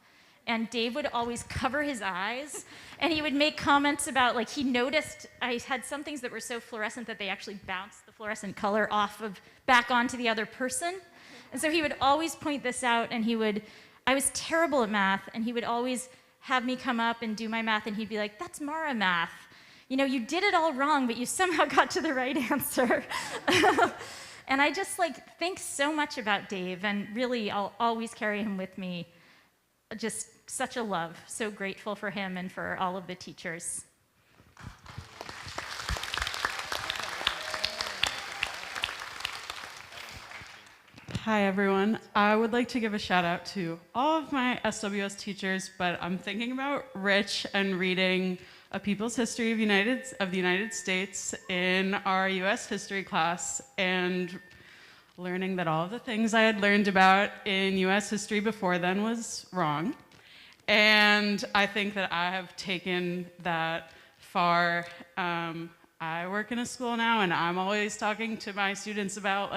And Dave would always cover his eyes, and he would make comments about, like, he noticed I had some things that were so fluorescent that they actually bounced the fluorescent color back onto the other person. And so he would always point this out, and I was terrible at math, and he would always have me come up and do my math, and he'd be like, that's Mara math. You know, you did it all wrong, but you somehow got to the right answer. And I just, think so much about Dave, and really, I'll always carry him with me. Just such a love. So grateful for him and for all of the teachers. Hi, everyone. I would like to give a shout out to all of my SWS teachers, but I'm thinking about Rich and reading A People's History of the United States in our US history class and learning that all of the things I had learned about in US history before then was wrong. And I think that I have taken that far. I work in a school now, and I'm always talking to my students about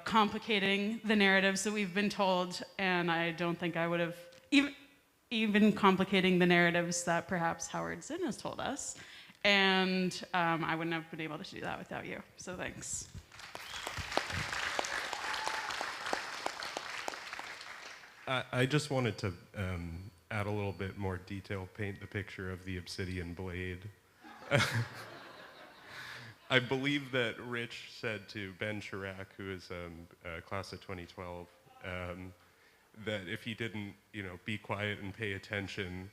complicating the narratives that we've been told, and I don't think I would have, even complicating the narratives that perhaps Howard Zinn has told us, and I wouldn't have been able to do that without you, so thanks. I just wanted to add a little bit more detail, paint the picture of the obsidian blade. I believe that Rich said to Ben Chirac, who is class of 2012, that if he didn't, be quiet and pay attention,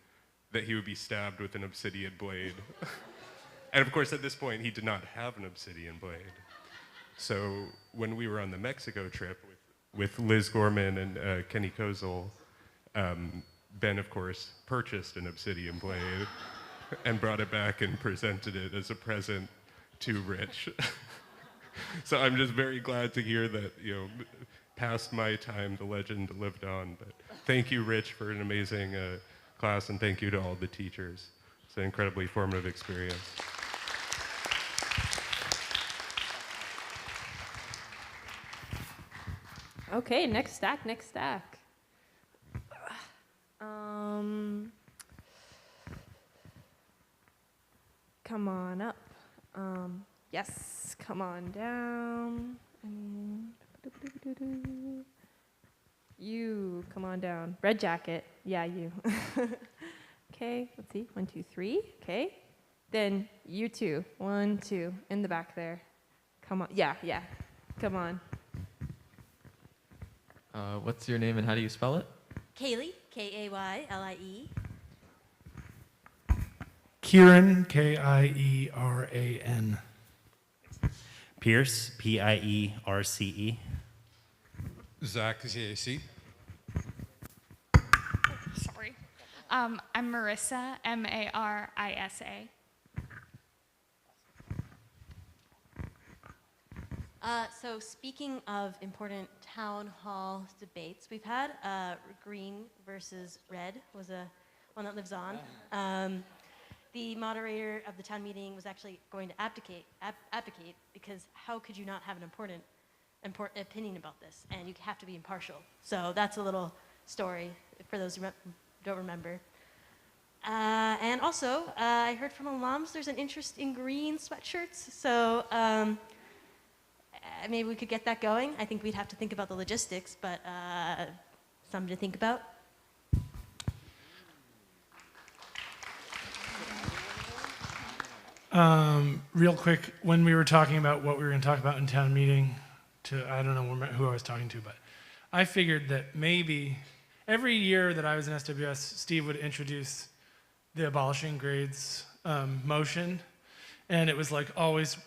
that he would be stabbed with an obsidian blade. And of course, at this point, he did not have an obsidian blade. So when we were on the Mexico trip with Liz Gorman and Kenny Kozel, Ben, of course, purchased an obsidian blade and brought it back and presented it as a present to Rich. So I'm just very glad to hear that, past my time, the legend lived on. But thank you, Rich, for an amazing class, and thank you to all the teachers. It's an incredibly formative experience. Okay, next stack. Come on up. Yes, come on down. You, come on down. Red jacket. Yeah, you. Okay, let's see. 1, 2, 3. Okay. Then you two. 1, 2. In the back there. Come on. Yeah. Come on. What's your name and how do you spell it? Kaylee, Kaylie. Kieran, Kieran. Pierce, Pierce. Zach, Zac. Sorry. I'm Marissa, Marisa. So speaking of important town hall debates, we've had green versus red was one that lives on. The moderator of the town meeting was actually going to abdicate because how could you not have an important opinion about this? And you have to be impartial. So that's a little story for those who don't remember. And also, I heard from alums there's an interest in green sweatshirts. So maybe we could get that going. I think we'd have to think about the logistics, but something to think about. Real quick, when we were talking about what we were going to talk about in town meeting, I don't know who I was talking to, but I figured that maybe every year that I was in SWS, Steve would introduce the abolishing grades motion, and it was like always,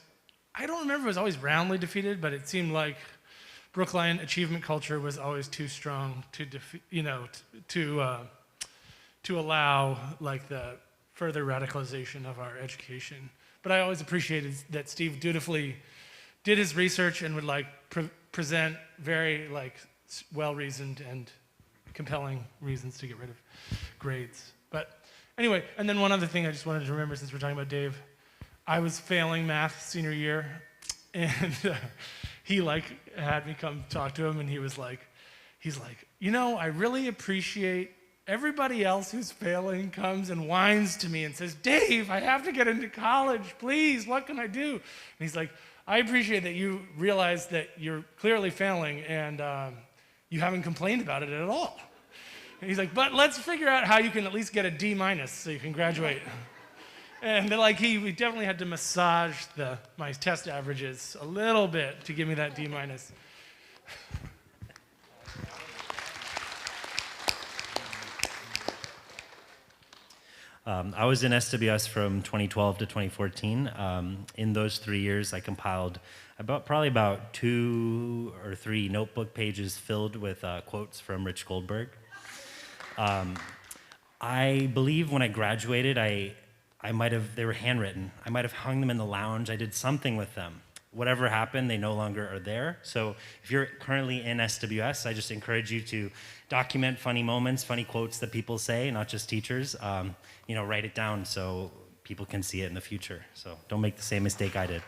I don't remember if it was always roundly defeated, but it seemed like Brookline achievement culture was always too strong to allow like the further radicalization of our education. But I always appreciated that Steve dutifully did his research and would like present very like well-reasoned and compelling reasons to get rid of grades. But anyway, and then one other thing I just wanted to remember since we're talking about Dave, I was failing math senior year, and he like had me come talk to him, and he's like, I really appreciate everybody else who's failing comes and whines to me and says, Dave, I have to get into college, please, what can I do? And he's like, I appreciate that you realize that you're clearly failing and you haven't complained about it at all. And he's like, but let's figure out how you can at least get a D- so you can graduate. And like we definitely had to massage my test averages a little bit to give me that D-. I was in SWS from 2012 to 2014. In those 3 years, I compiled probably about 2 or 3 notebook pages filled with quotes from Rich Goldberg. I believe when I graduated, they were handwritten. I might have hung them in the lounge. I did something with them. Whatever happened, they no longer are there. So if you're currently in SWS, I just encourage you to document funny moments, funny quotes that people say, not just teachers. Write it down so people can see it in the future. So don't make the same mistake I did.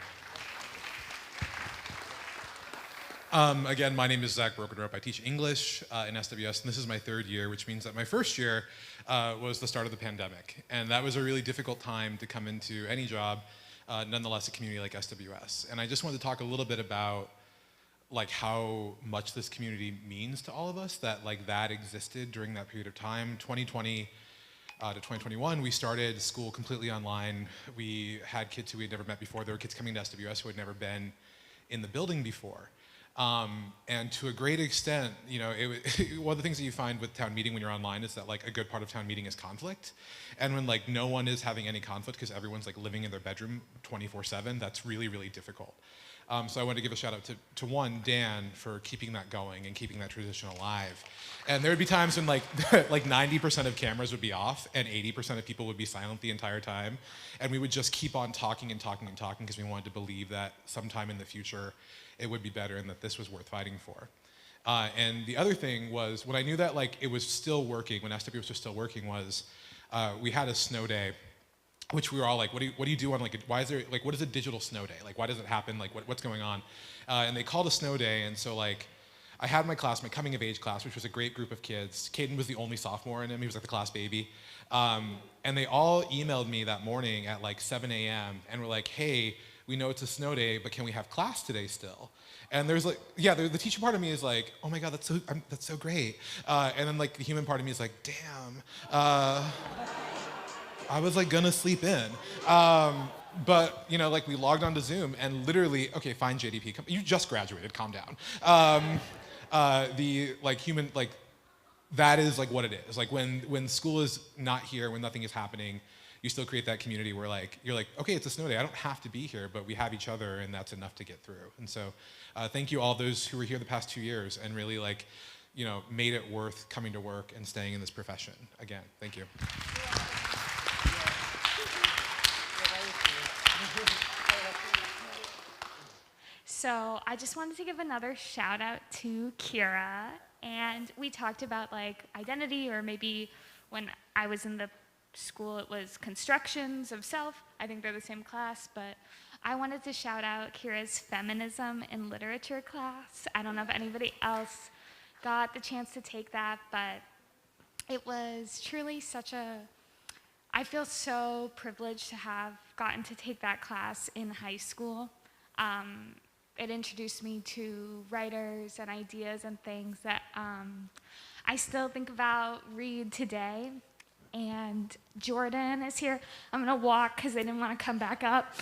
Again, my name is Zach Brokendorp. I teach English in SWS, and this is my 3rd year, which means that my first year was the start of the pandemic. And that was a really difficult time to come into any job, nonetheless a community like SWS. And I just wanted to talk a little bit about how much this community means to all of us, that existed during that period of time. 2020 to 2021, we started school completely online. We had kids who we had never met before. There were kids coming to SWS who had never been in the building before. And to a great extent, one of the things that you find with town meeting when you're online is that a good part of town meeting is conflict. And when no one is having any conflict because everyone's living in their bedroom 24/7, that's really, really difficult. So I want to give a shout out to one, Dan, for keeping that going and keeping that tradition alive. And there would be times when 90% of cameras would be off and 80% of people would be silent the entire time. And we would just keep on talking and talking and talking because we wanted to believe that sometime in the future it would be better and that this was worth fighting for. And the other thing was, when I knew that it was still working, when SWS was still working, was we had a snow day, which we were all like, what do you do on why is there, what is a digital snow day? Why does it happen? What's going on? And they called a snow day, and so I had my class, my coming of age class, which was a great group of kids. Caden was the only sophomore in him, he was the class baby. And they all emailed me that morning at 7 a.m. and were like, hey, we know it's a snow day, but can we have class today still? And there's the teacher part of me is like, oh my God, that's so great. And then the human part of me is like, damn. I was gonna sleep in. But we logged onto Zoom and literally, okay, fine, JDP, you just graduated, calm down. That is what it is. When school is not here, when nothing is happening, you still create that community where you're okay, it's a snow day, I don't have to be here, but we have each other and that's enough to get through. And so thank you all those who were here the past 2 years and really made it worth coming to work and staying in this profession. Again, thank you. So I just wanted to give another shout out to Kira. And we talked about identity, or maybe when I was in the school it was constructions of self. I think they're the same class, but I wanted to shout out Kira's feminism in literature class. I don't know if anybody else got the chance to take that, but it was truly I feel so privileged to have gotten to take that class in high school. It introduced me to writers and ideas and things that I still think about, read today. And Jordan is here. I'm gonna walk because I didn't want to come back up.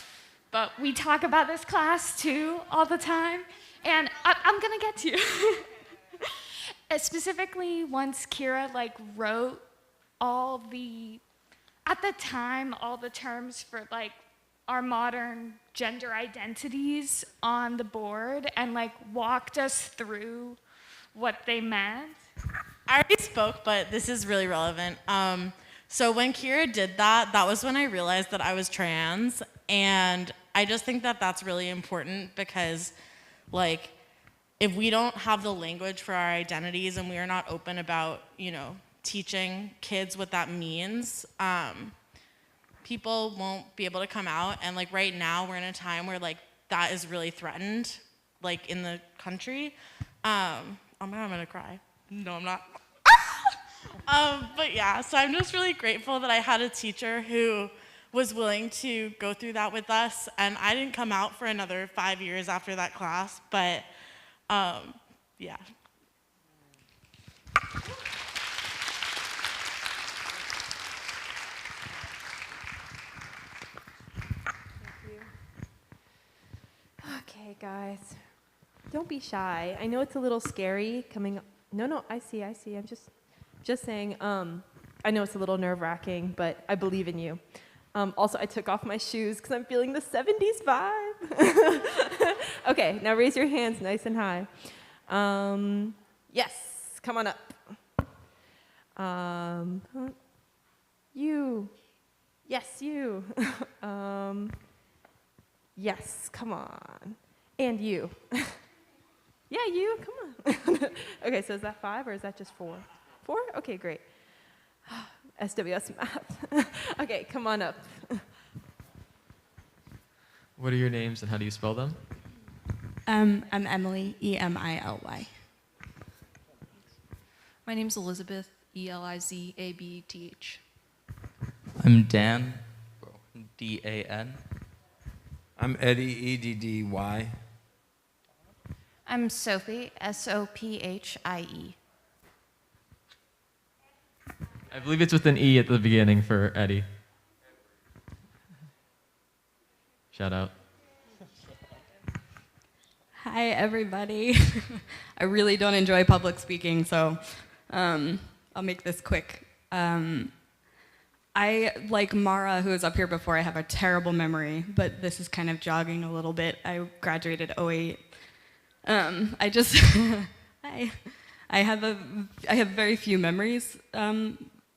But we talk about this class too all the time. And I'm gonna get to you. Specifically, once Kira wrote all the terms for our modern gender identities on the board and walked us through what they meant. I already spoke, but this is really relevant. So when Kira did that, that was when I realized that I was trans, and I just think that that's really important because, if we don't have the language for our identities and we are not open about, teaching kids what that means, people won't be able to come out. And right now, we're in a time where that is really threatened, in the country. Oh my God, I'm gonna cry. No, I'm not. But yeah, so I'm just really grateful that I had a teacher who was willing to go through that with us. And I didn't come out for another 5 years after that class, but yeah. Okay, guys, don't be shy. I know it's a little scary coming. No, I see. I'm just saying. I know it's a little nerve-wracking, but I believe in you. Also, I took off my shoes because I'm feeling the 70s vibe. Okay, now raise your hands nice and high. Yes, come on up. You. Yes, you. Yes, come on. And you. Yeah, you, come on. Okay, so is that 5 or is that just 4? 4? Okay, great. SWS math. Okay, come on up. What are your names and how do you spell them? I'm Emily, Emily. My name's Elizabeth, Elizabeth. I'm Dan, Dan. I'm Eddie, Eddy. I'm Sophie, Sophie. I believe it's with an E at the beginning for Eddie. Shout out. Hi, everybody. I really don't enjoy public speaking, so I'll make this quick. I, like Mara, who was up here before, I have a terrible memory, but this is kind of jogging a little bit. I graduated 08. I just, I have very few memories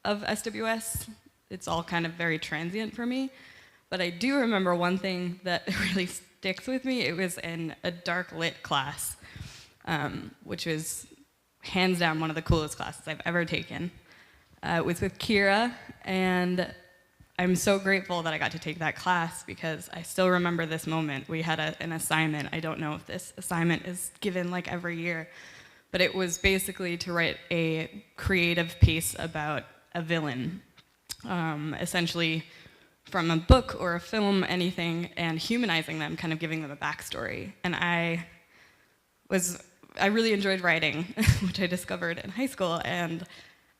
of SWS. It's all kind of very transient for me. But I do remember one thing that really sticks with me. It was in a dark lit class, which was hands down one of the coolest classes I've ever taken. It was with Kira, and I'm so grateful that I got to take that class because I still remember this moment. We had an assignment. I don't know if this assignment is given like every year, but it was basically to write a creative piece about a villain, essentially from a book or a film, anything, and humanizing them, kind of giving them a backstory. And I really enjoyed writing, which I discovered in high school, and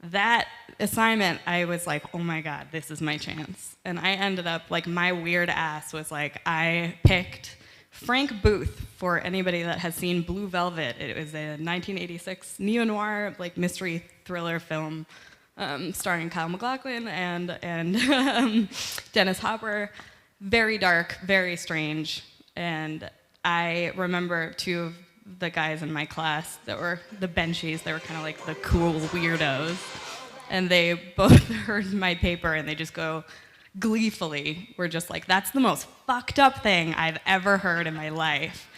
that assignment, I was like, oh my God, this is my chance. And I ended up, like, my weird ass was like, I picked Frank Booth, for anybody that has seen Blue Velvet. It was a 1986 neo-noir, like, mystery thriller film starring Kyle MacLachlan and Dennis Hopper. Very dark, very strange. And I remember 2 of the guys in my class that were the benchies, they were kind of like the cool weirdos. And they both heard my paper and they just go gleefully, were just like, that's the most fucked up thing I've ever heard in my life.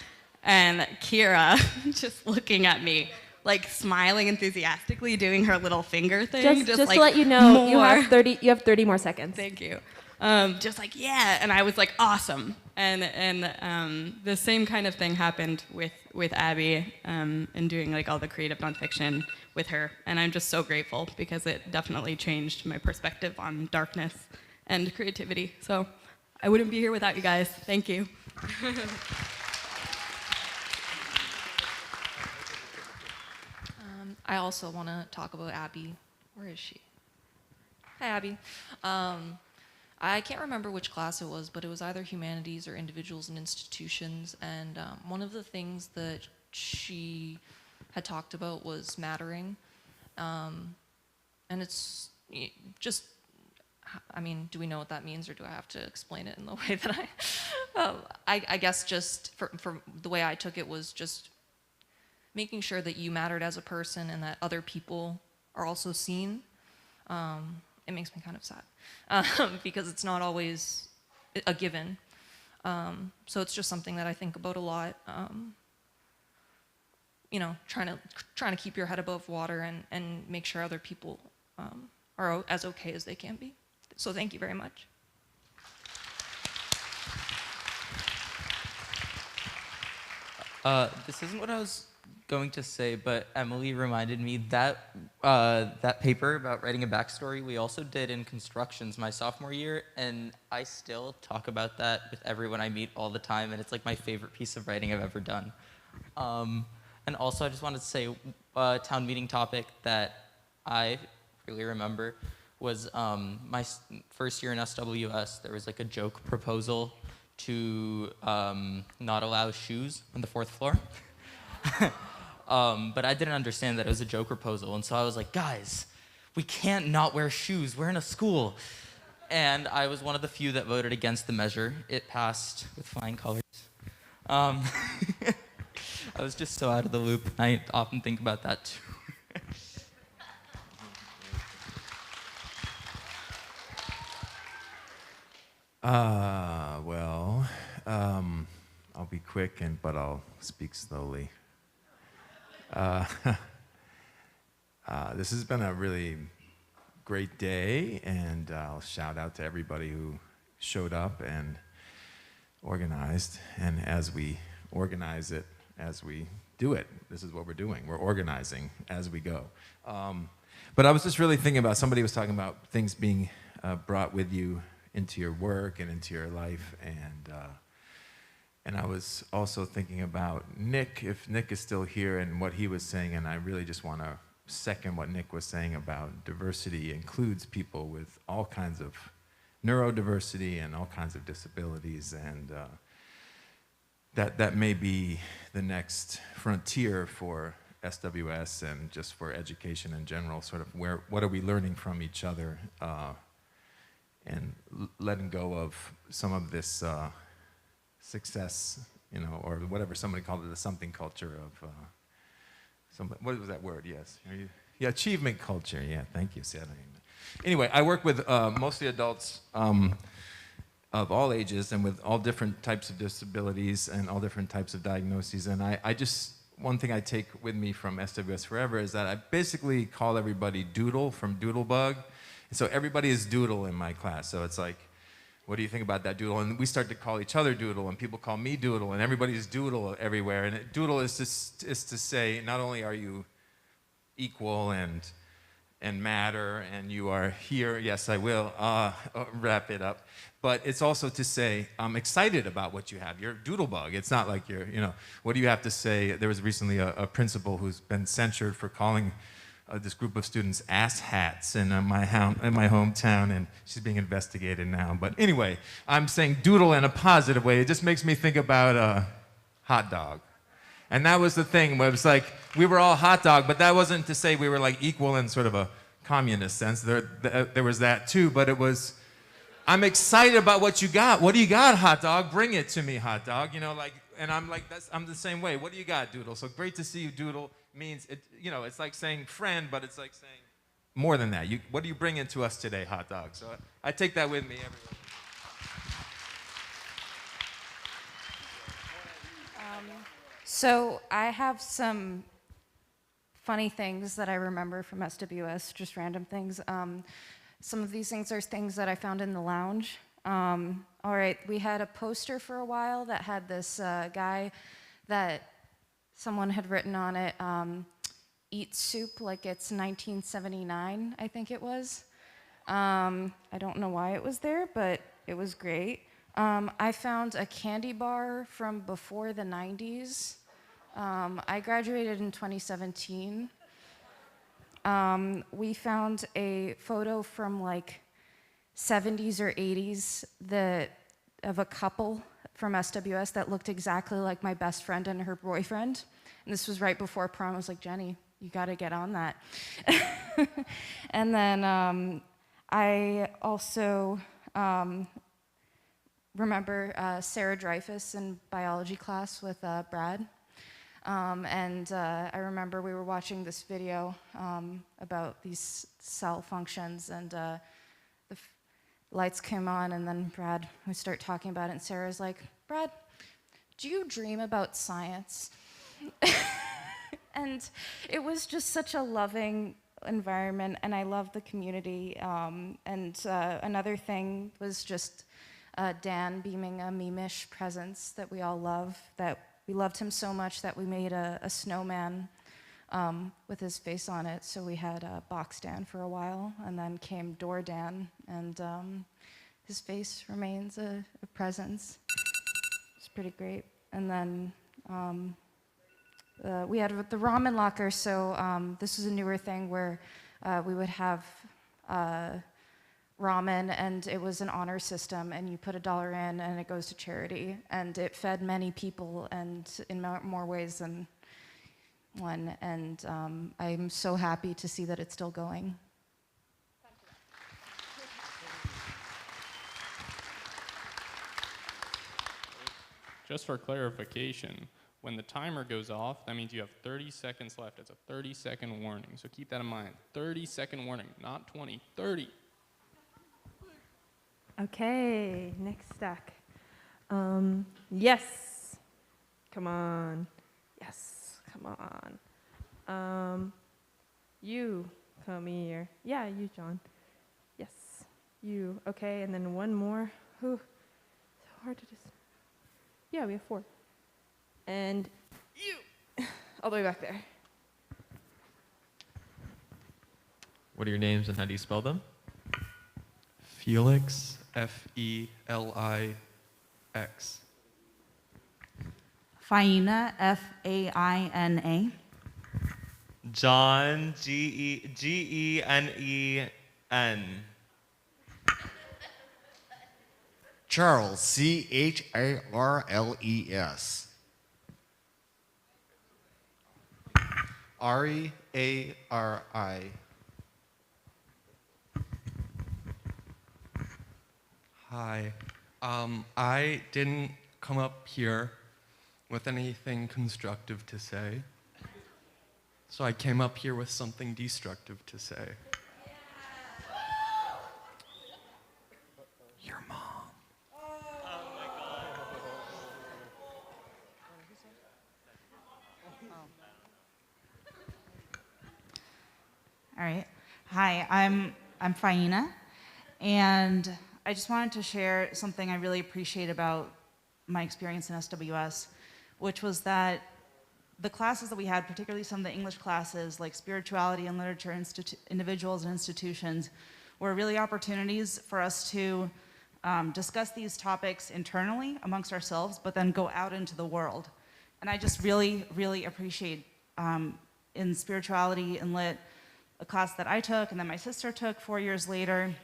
And Kira just looking at me, like smiling enthusiastically, doing her little finger thing. Just like, to let you know, you more. have 30 more seconds. Thank you. Just like, yeah, and I was like, awesome. And the same kind of thing happened with Abby and doing like all the creative nonfiction with her. And I'm just so grateful because it definitely changed my perspective on darkness and creativity. So I wouldn't be here without you guys. Thank you. I also want to talk about Abby. Where is she? Hi, Abby. I can't remember which class it was, but it was either humanities or individuals and institutions. And one of the things that she had talked about was mattering. And it's just, I mean, do we know what that means, or do I have to explain it in the way that I guess just for the way I took it was just making sure that you mattered as a person and that other people are also seen. It makes me kind of sad because it's not always a given. So it's just something that I think about a lot. You know, trying to keep your head above water and make sure other people are as okay as they can be. So thank you very much. This isn't what I was going to say, but Emily reminded me that that paper about writing a backstory we also did in constructions my sophomore year, and I still talk about that with everyone I meet all the time, and it's like my favorite piece of writing I've ever done. And also I just wanted to say a town meeting topic that I really remember was my first year in SWS, there was like a joke proposal to not allow shoes on the 4th floor. But I didn't understand that it was a joke proposal, and so I was like, guys, We can't not wear shoes. We're in a school. And I was one of the few that voted against the measure. It passed with flying colors. I was just so out of the loop. I often think about that too. Well, I'll be quick, but I'll speak slowly. This has been a really great day, and I'll shout out to everybody who showed up and organized. And as we organize it, as we do it, this is what we're doing. We're organizing as we go. But I was just really thinking about, somebody was talking about things being brought with you into your work and into your life, and I was also thinking about Nick, if Nick is still here, and what he was saying, and I really just want to second what Nick was saying about diversity includes people with all kinds of neurodiversity and all kinds of disabilities, and that may be the next frontier for SWS and just for education in general, sort of what are we learning from each other, and letting go of some of this success, or whatever somebody called it, the something culture of, what was that word? Yes. Yeah, achievement culture. Yeah, thank you. Anyway, I work with mostly adults of all ages and with all different types of disabilities and all different types of diagnoses. And I just, one thing I take with me from SWS Forever is that I basically call everybody Doodle from Doodlebug. And so everybody is Doodle in my class. So it's like, what do you think about that Doodle? And we start to call each other Doodle, and people call me Doodle, and everybody's Doodle everywhere. And Doodle is to say, not only are you equal and matter, and you are here, yes, I will wrap it up, but it's also to say, I'm excited about what you have. You're a Doodlebug. It's not like you're, what do you have to say? There was recently a principal who's been censured for calling this group of students ass hats in my hometown, and she's being investigated now. But anyway, I'm saying Doodle in a positive way. It just makes me think about hot dog. And that was the thing, where it was like, we were all hot dog, but that wasn't to say we were like equal in sort of a communist sense. There was that too, but it was, I'm excited about what you got. What do you got, hot dog? Bring it to me, hot dog. And I'm like, I'm the same way. What do you got, Doodle? So great to see you, Doodle. Means, it's like saying friend, but it's like saying more than that. What do you bring into us today, hot dog? So I take that with me everywhere. So I have some funny things that I remember from SWS, just random things. Some of these things are things that I found in the lounge. All right, we had a poster for a while that had this guy that someone had written on it, eat soup like it's 1979, I think it was. I don't know why it was there, but it was great. I found a candy bar from before the 90s. I graduated in 2017. We found a photo from like 70s or 80s of a couple from SWS that looked exactly like my best friend and her boyfriend. And this was right before prom. I was like, Jenny, you got to get on that. And then I also remember Sarah Dreyfus in biology class with Brad. And I remember we were watching this video about these cell functions, and the lights came on, and then Brad, we start talking about it, and Sarah's like, Brad, do you dream about science? And it was just such a loving environment, and I loved the community. And another thing was just Dan beaming a meme-ish presence that we all love, that we loved him so much that we made a snowman with his face on it. So we had Box Dan for a while, and then came Door Dan, and his face remains a presence. It's pretty great. And then we had the ramen locker, so this was a newer thing where we would have ramen, and it was an honor system, and you put $1 in and it goes to charity, and it fed many people, and in more ways than one, and I'm so happy to see that it's still going. just for clarification, when the timer goes off, that means you have 30 seconds left. It's a 30-second warning, so keep that in mind. 30-second warning, not 20, 30. Okay, next stack. Yes. Come on. Yes, come on. You come here. Yeah, you, John. Yes, you. Okay, and then one more. Whew. So hard to just. Yeah, we have 4. And you. All the way back there. What are your names and how do you spell them? Felix, Felix. Faina, Faina. John, Genen. Charles, Charles. Ari, Ari. Hi. I didn't come up here with anything constructive to say. So I came up here with something destructive to say. Your mom. All right. Hi, I'm Faina, and I just wanted to share something I really appreciate about my experience in SWS, which was that the classes that we had, particularly some of the English classes like spirituality and literature, individuals and institutions, were really opportunities for us to discuss these topics internally amongst ourselves, but then go out into the world. And I just really, really appreciate in spirituality and lit, a class that I took and then my sister took 4 years later,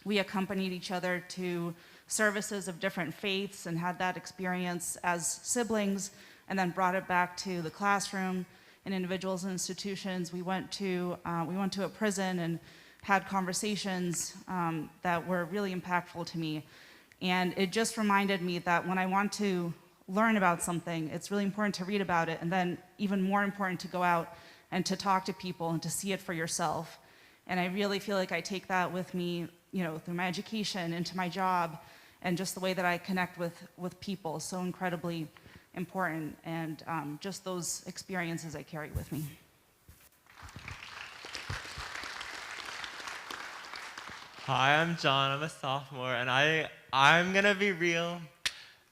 we accompanied each other to services of different faiths and had that experience as siblings, and then brought it back to the classroom in individuals and institutions. We went to a prison and had conversations that were really impactful to me. And it just reminded me that when I want to learn about something, it's really important to read about it, and then even more important to go out and to talk to people and to see it for yourself. And I really feel like I take that with me, through my education, into my job, and just the way that I connect with people is so incredibly important, and just those experiences I carry with me. Hi, I'm John. I'm a sophomore, and I'm gonna be real.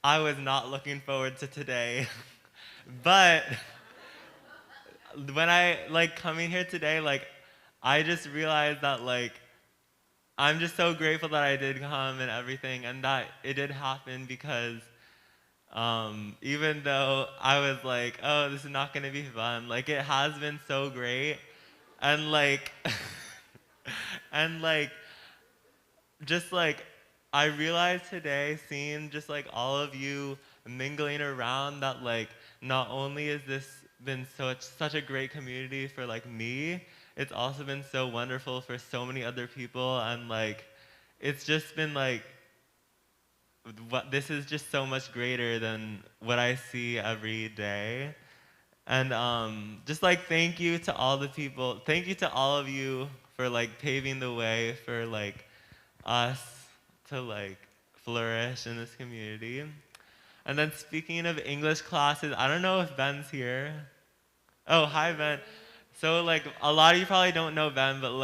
I was not looking forward to today, but when I coming here today, I just realized that I'm just so grateful that I did come and everything, and that it did happen, because even though I was like, oh, this is not gonna be fun, it has been so great, and I realized today, seeing just all of you mingling around, that not only is this been such a great community for me, it's also been so wonderful for so many other people, and it's just been this is just so much greater than what I see every day. And just thank you to all the people, thank you to all of you for paving the way for us to flourish in this community. And then speaking of English classes, I don't know if Ben's here. Oh, hi, Ben. So, a lot of you probably don't know Ben, but,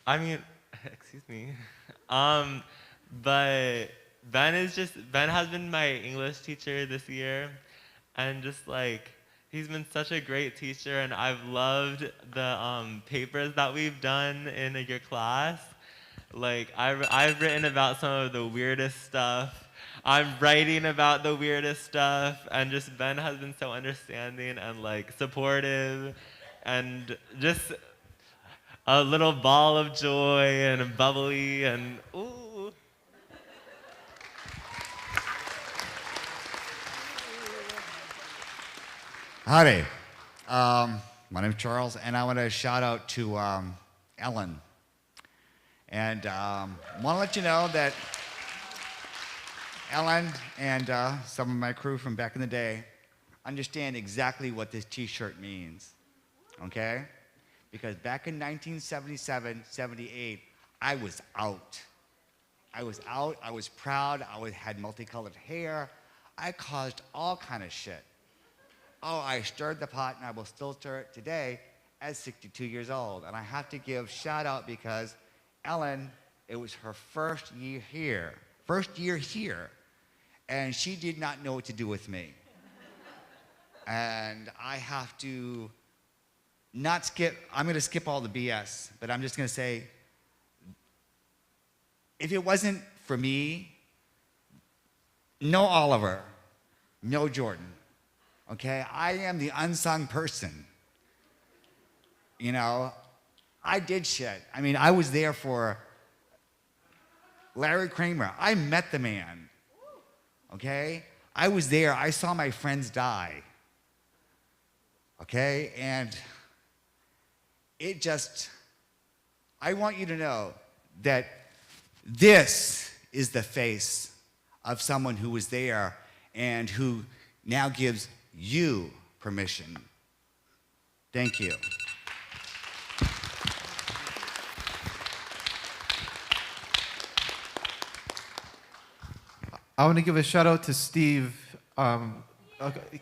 I mean, excuse me. But Ben has been my English teacher this year, and just, he's been such a great teacher, and I've loved the papers that we've done in your class. I've written about some of the weirdest stuff. I'm writing about the weirdest stuff, and just Ben has been so understanding and supportive, and just a little ball of joy and bubbly, and ooh. Howdy. My name's Charles, and I want to shout out to Ellen. And want to let you know that Ellen and some of my crew from back in the day understand exactly what this t-shirt means, okay? Because back in 1977, 78, I was out. I was out, I was proud, had multicolored hair. I caused all kind of shit. Oh, I stirred the pot and I will still stir it today at 62 years old. And I have to give shout out because Ellen, it was her first year here, and she did not know what to do with me. And I have to not skip, I'm gonna skip all the BS, but I'm just gonna say, if it wasn't for me, no Oliver, no Jordan, okay? I am the unsung person. You know, I did shit. I mean, I was there for Larry Kramer. I met the man, okay? I was there, I saw my friends die, okay? And it just, I want you to know that this is the face of someone who was there and who now gives you permission. Thank you. I want to give a shout out to Steve.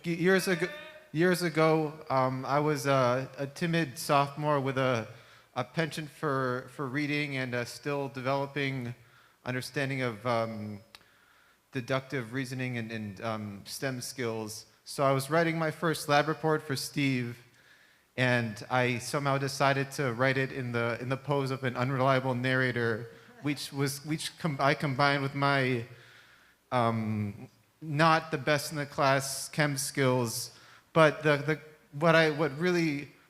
Years ago, I was a timid sophomore with a penchant for reading and a still developing understanding of deductive reasoning and STEM skills. So I was writing my first lab report for Steve, and I somehow decided to write it in the pose of an unreliable narrator, which I combined with my not the best in the class chem skills, but what I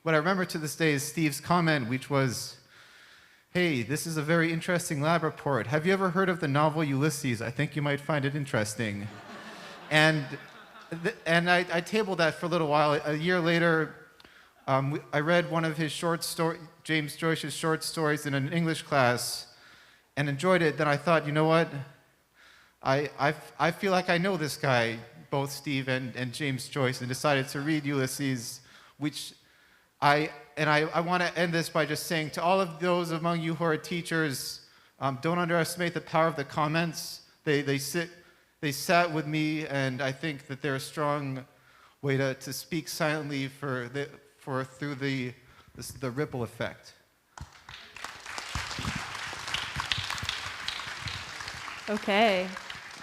remember to this day is Steve's comment, which was, "Hey, this is a very interesting lab report. Have you ever heard of the novel Ulysses? I think you might find it interesting." And I tabled that for a little while. A year later, I read one of his James Joyce's short stories in an English class, and enjoyed it. Then I thought, you know what? I feel like I know this guy, both Steve and James Joyce, and decided to read Ulysses, which I want to end this by just saying to all of those among you who are teachers, don't underestimate the power of the comments. They sat with me, and I think that they're a strong way to speak silently through the ripple effect. Okay.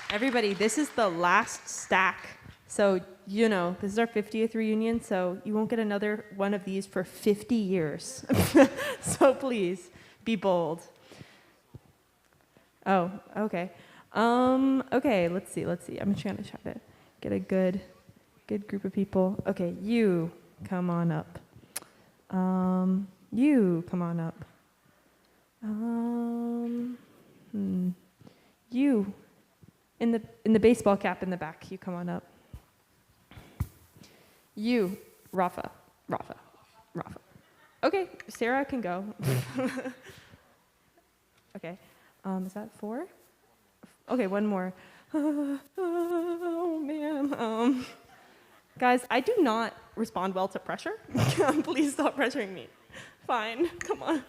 Everybody, this is the last stack. So, you know, this is our 50th reunion, so you won't get another one of these for 50 years. So please, be bold. Oh, okay. Okay, let's see. I'm trying to try to get a good group of people. Okay, you come on up. You come on up. You in the baseball cap in the back, you come on up. You, Rafa. Okay, Sarah can go. Okay, is that 4? Okay, one more. Oh man. Guys, I do not respond well to pressure. Please stop pressuring me. Fine, come on.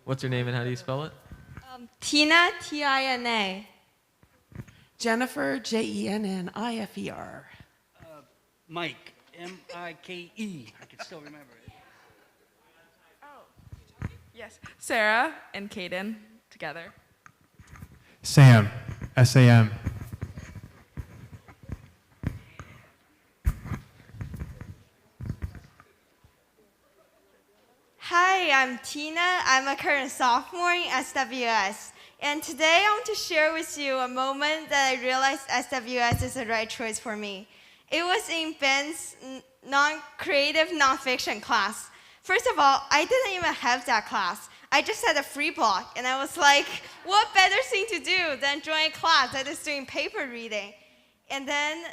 What's your name and how do you spell it? Tina, Tina. Jennifer, Jennifer. Mike, Mike. I can still remember it. Oh, yes. Sarah and Caden together. Sam, Sam. Hi, I'm Tina. I'm a current sophomore in SWS. And today I want to share with you a moment that I realized SWS is the right choice for me. It was in Ben's creative nonfiction class. First of all, I didn't even have that class. I just had a free block, and I was like, what better thing to do than join a class that is doing paper reading? And then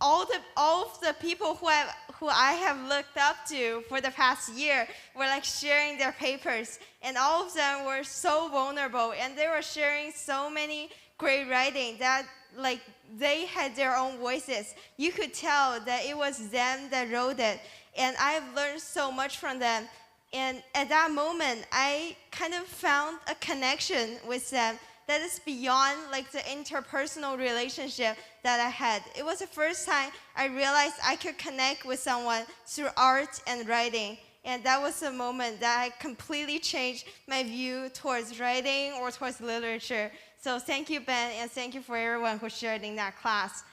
all of the people who who I have looked up to for the past year were like sharing their papers, and all of them were so vulnerable, and they were sharing so many great writing that like they had their own voices. You could tell that it was them that wrote it, and I've learned so much from them. And at that moment, I kind of found a connection with them that is beyond like the interpersonal relationship that I had. It was the first time I realized I could connect with someone through art and writing. And that was the moment that I completely changed my view towards writing or towards literature. So thank you, Ben, and thank you for everyone who shared in that class.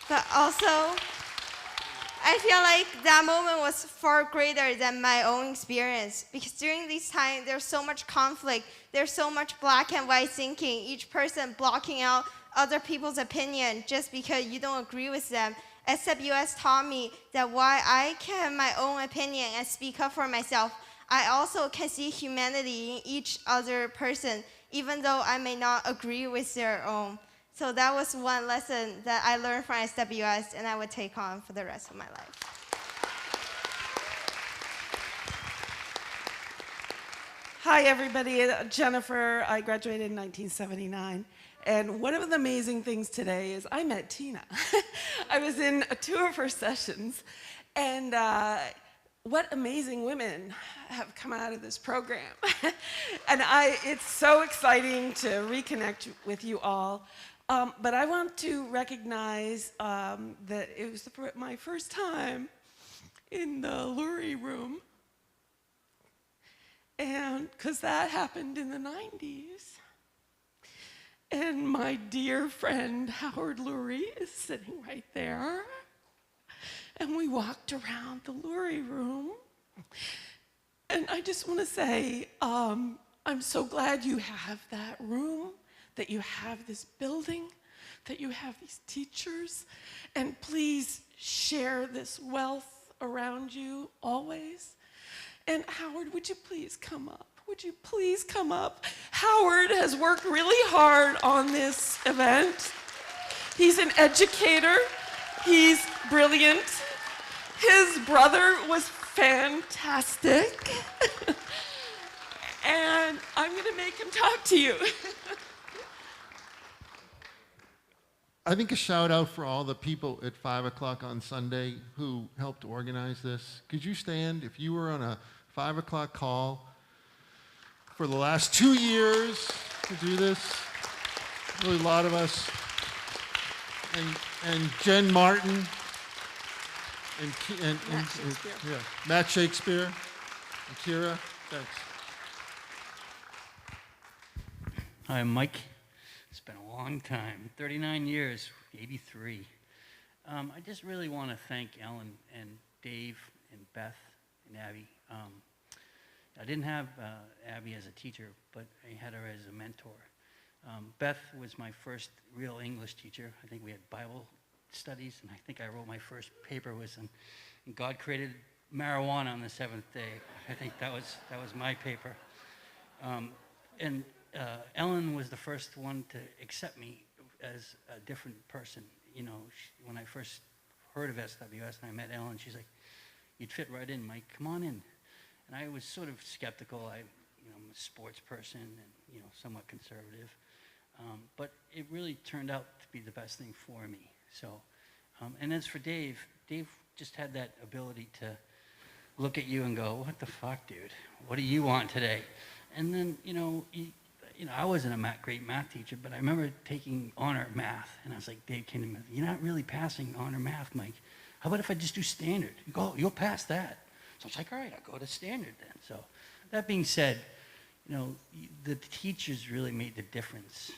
But also, I feel like that moment was far greater than my own experience, because during this time, there's so much conflict, there's so much black and white thinking, each person blocking out other people's opinion just because you don't agree with them. SWS taught me that while I can have my own opinion and speak up for myself, I also can see humanity in each other person, even though I may not agree with their own. So that was one lesson that I learned from SWS, and I would take on for the rest of my life. Hi, everybody. Jennifer. I graduated in 1979. And one of the amazing things today is I met Tina. I was in 2 of her sessions. And what amazing women have come out of this program. And it's so exciting to reconnect with you all. But I want to recognize that it was my first time in the Lurie room. And because that happened in the 90s. And my dear friend Howard Lurie is sitting right there. And we walked around the Lurie room. And I just want to say, I'm so glad you have that room, that you have this building, that you have these teachers. And please share this wealth around you always. And Howard, would you please come up? Would you please come up? Howard has worked really hard on this event. He's an educator. He's brilliant. His brother was fantastic. And I'm going to make him talk to you. I think a shout out for all the people at 5 o'clock on Sunday who helped organize this. Could you stand if you were on a 5 o'clock call for the last 2 years to do this? Really a lot of us. And Jen Martin and Matt Shakespeare and Kira. Thanks. Hi, I'm Mike. It's been a long time, 39 years, 83. I just really want to thank Ellen and Dave and Beth and Abby. I didn't have Abby as a teacher, but I had her as a mentor. Beth was my first real English teacher. I think we had Bible studies, and I think I wrote my first paper was on God created marijuana on the 7th day. I think that was my paper. And Ellen was the first one to accept me as a different person. You know, when I first heard of SWS and I met Ellen, she's like, "You'd fit right in, Mike. Come on in." And I was sort of skeptical. I'm a sports person and somewhat conservative, but it really turned out to be the best thing for me. So, and as for Dave, Dave just had that ability to look at you and go, "What the fuck, dude? What do you want today?" And then I wasn't a great math teacher, but I remember taking honor math, and I was like, Dave came to me, "You're not really passing honor math, Mike. How about if I just do standard? You go, you'll pass that." So I was like, all right, I'll go to standard then. So that being said, the teachers really made the difference.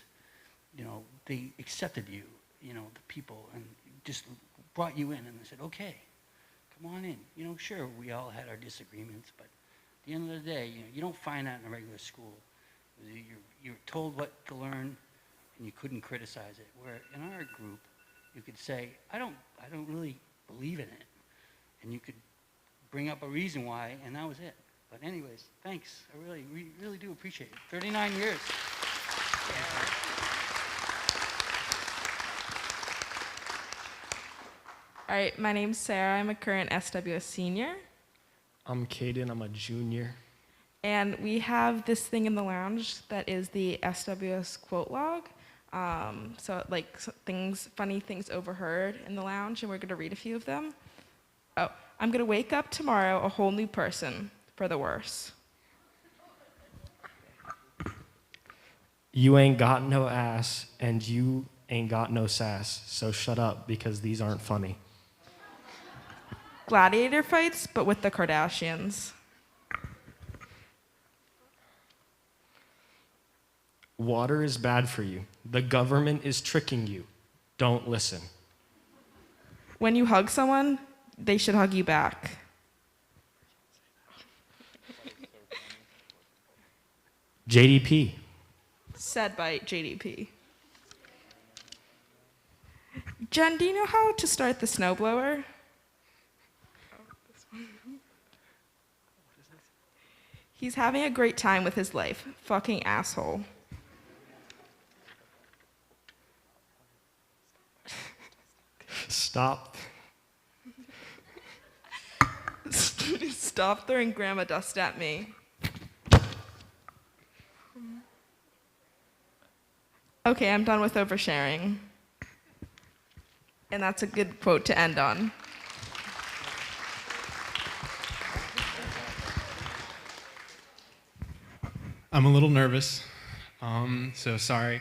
They accepted you, the people, and just brought you in, and they said, okay, come on in. Sure, we all had our disagreements, but at the end of the day, you don't find that in a regular school. You're told what to learn, and you couldn't criticize it. Where in our group, you could say, I don't really believe in it, and you could bring up a reason why, and that was it. But anyways, thanks. I really do appreciate it. 39 years. All right, my name's Sarah. I'm a current SWS senior. I'm Caden. I'm a junior. And we have this thing in the lounge that is the SWS quote log. Funny things overheard in the lounge, and we're going to read a few of them. Oh, I'm going to wake up tomorrow a whole new person, for the worse. You ain't got no ass, and you ain't got no sass, so shut up because these aren't funny. Gladiator fights, but with the Kardashians. Water is bad for you. The government is tricking you. Don't listen. When you hug someone, they should hug you back. JDP. Said by JDP. Jen, do you know how to start the snowblower? He's having a great time with his life. Fucking asshole. Stop. Stop throwing grandma dust at me. Okay, I'm done with oversharing. And that's a good quote to end on. I'm a little nervous, so sorry.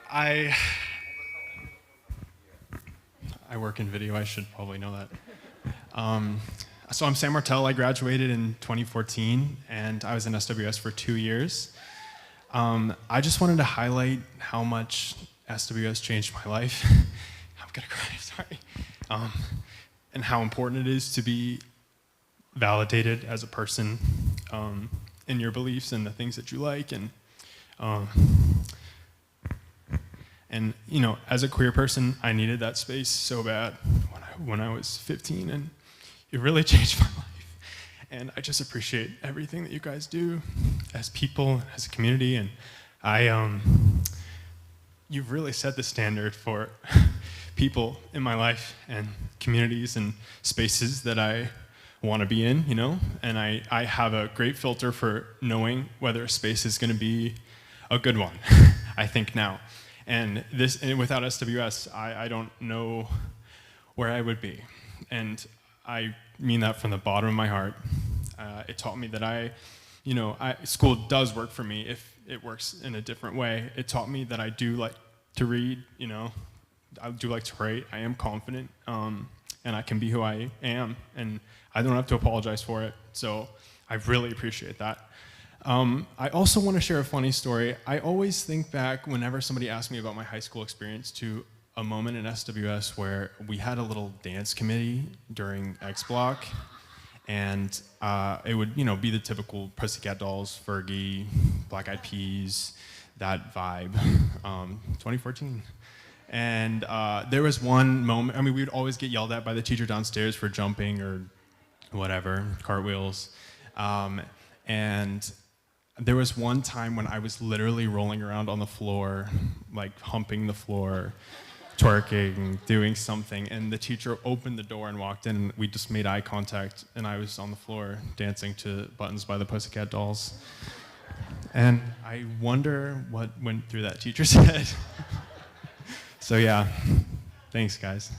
I work in video, I should probably know that. So I'm Sam Martell, I graduated in 2014, and I was in SWS for 2 years. I just wanted to highlight how much SWS changed my life. I'm gonna cry, sorry. And how important it is to be validated as a person in your beliefs and the things that you like, and you know, as a queer person, I needed that space so bad when I was 15, and it really changed my life. And I just appreciate everything that you guys do as people, as a community, and you've really set the standard for people in my life and communities and spaces that I want to be in, you know, and I have a great filter for knowing whether a space is going to be a good one, I think now. And without SWS, I don't know where I would be. And I mean that from the bottom of my heart. It taught me that school does work for me if it works in a different way. It taught me that I do like to read, you know, I do like to write. I am confident, and I can be who I am, and I don't have to apologize for it. So I really appreciate that. I also want to share a funny story. I always think back whenever somebody asks me about my high school experience to a moment in SWS where we had a little dance committee during X Block, and it would, you know, be the typical Pussycat Dolls, Fergie, Black Eyed Peas, that vibe, 2014. And there was one moment, I mean, we would always get yelled at by the teacher downstairs for jumping or whatever, cartwheels. And there was one time when I was literally rolling around on the floor, like humping the floor, twerking, doing something, and the teacher opened the door and walked in, and we just made eye contact, and I was on the floor dancing to Buttons by the Pussycat Dolls. And I wonder what went through that teacher's head. So yeah, thanks guys.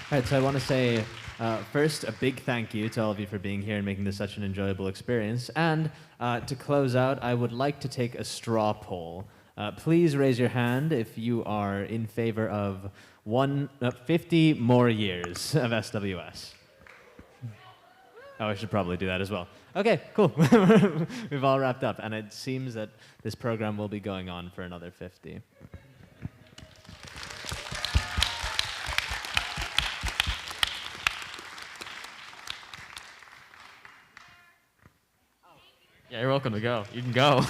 All right, so I want to say, first, a big thank you to all of you for being here and making this such an enjoyable experience. And to close out, I would like to take a straw poll. Please raise your hand if you are in favor of 50 more years of SWS. Oh, I should probably do that as well. Okay, cool. We've all wrapped up, and it seems that this program will be going on for another 50. Yeah, you're welcome to go. You can go.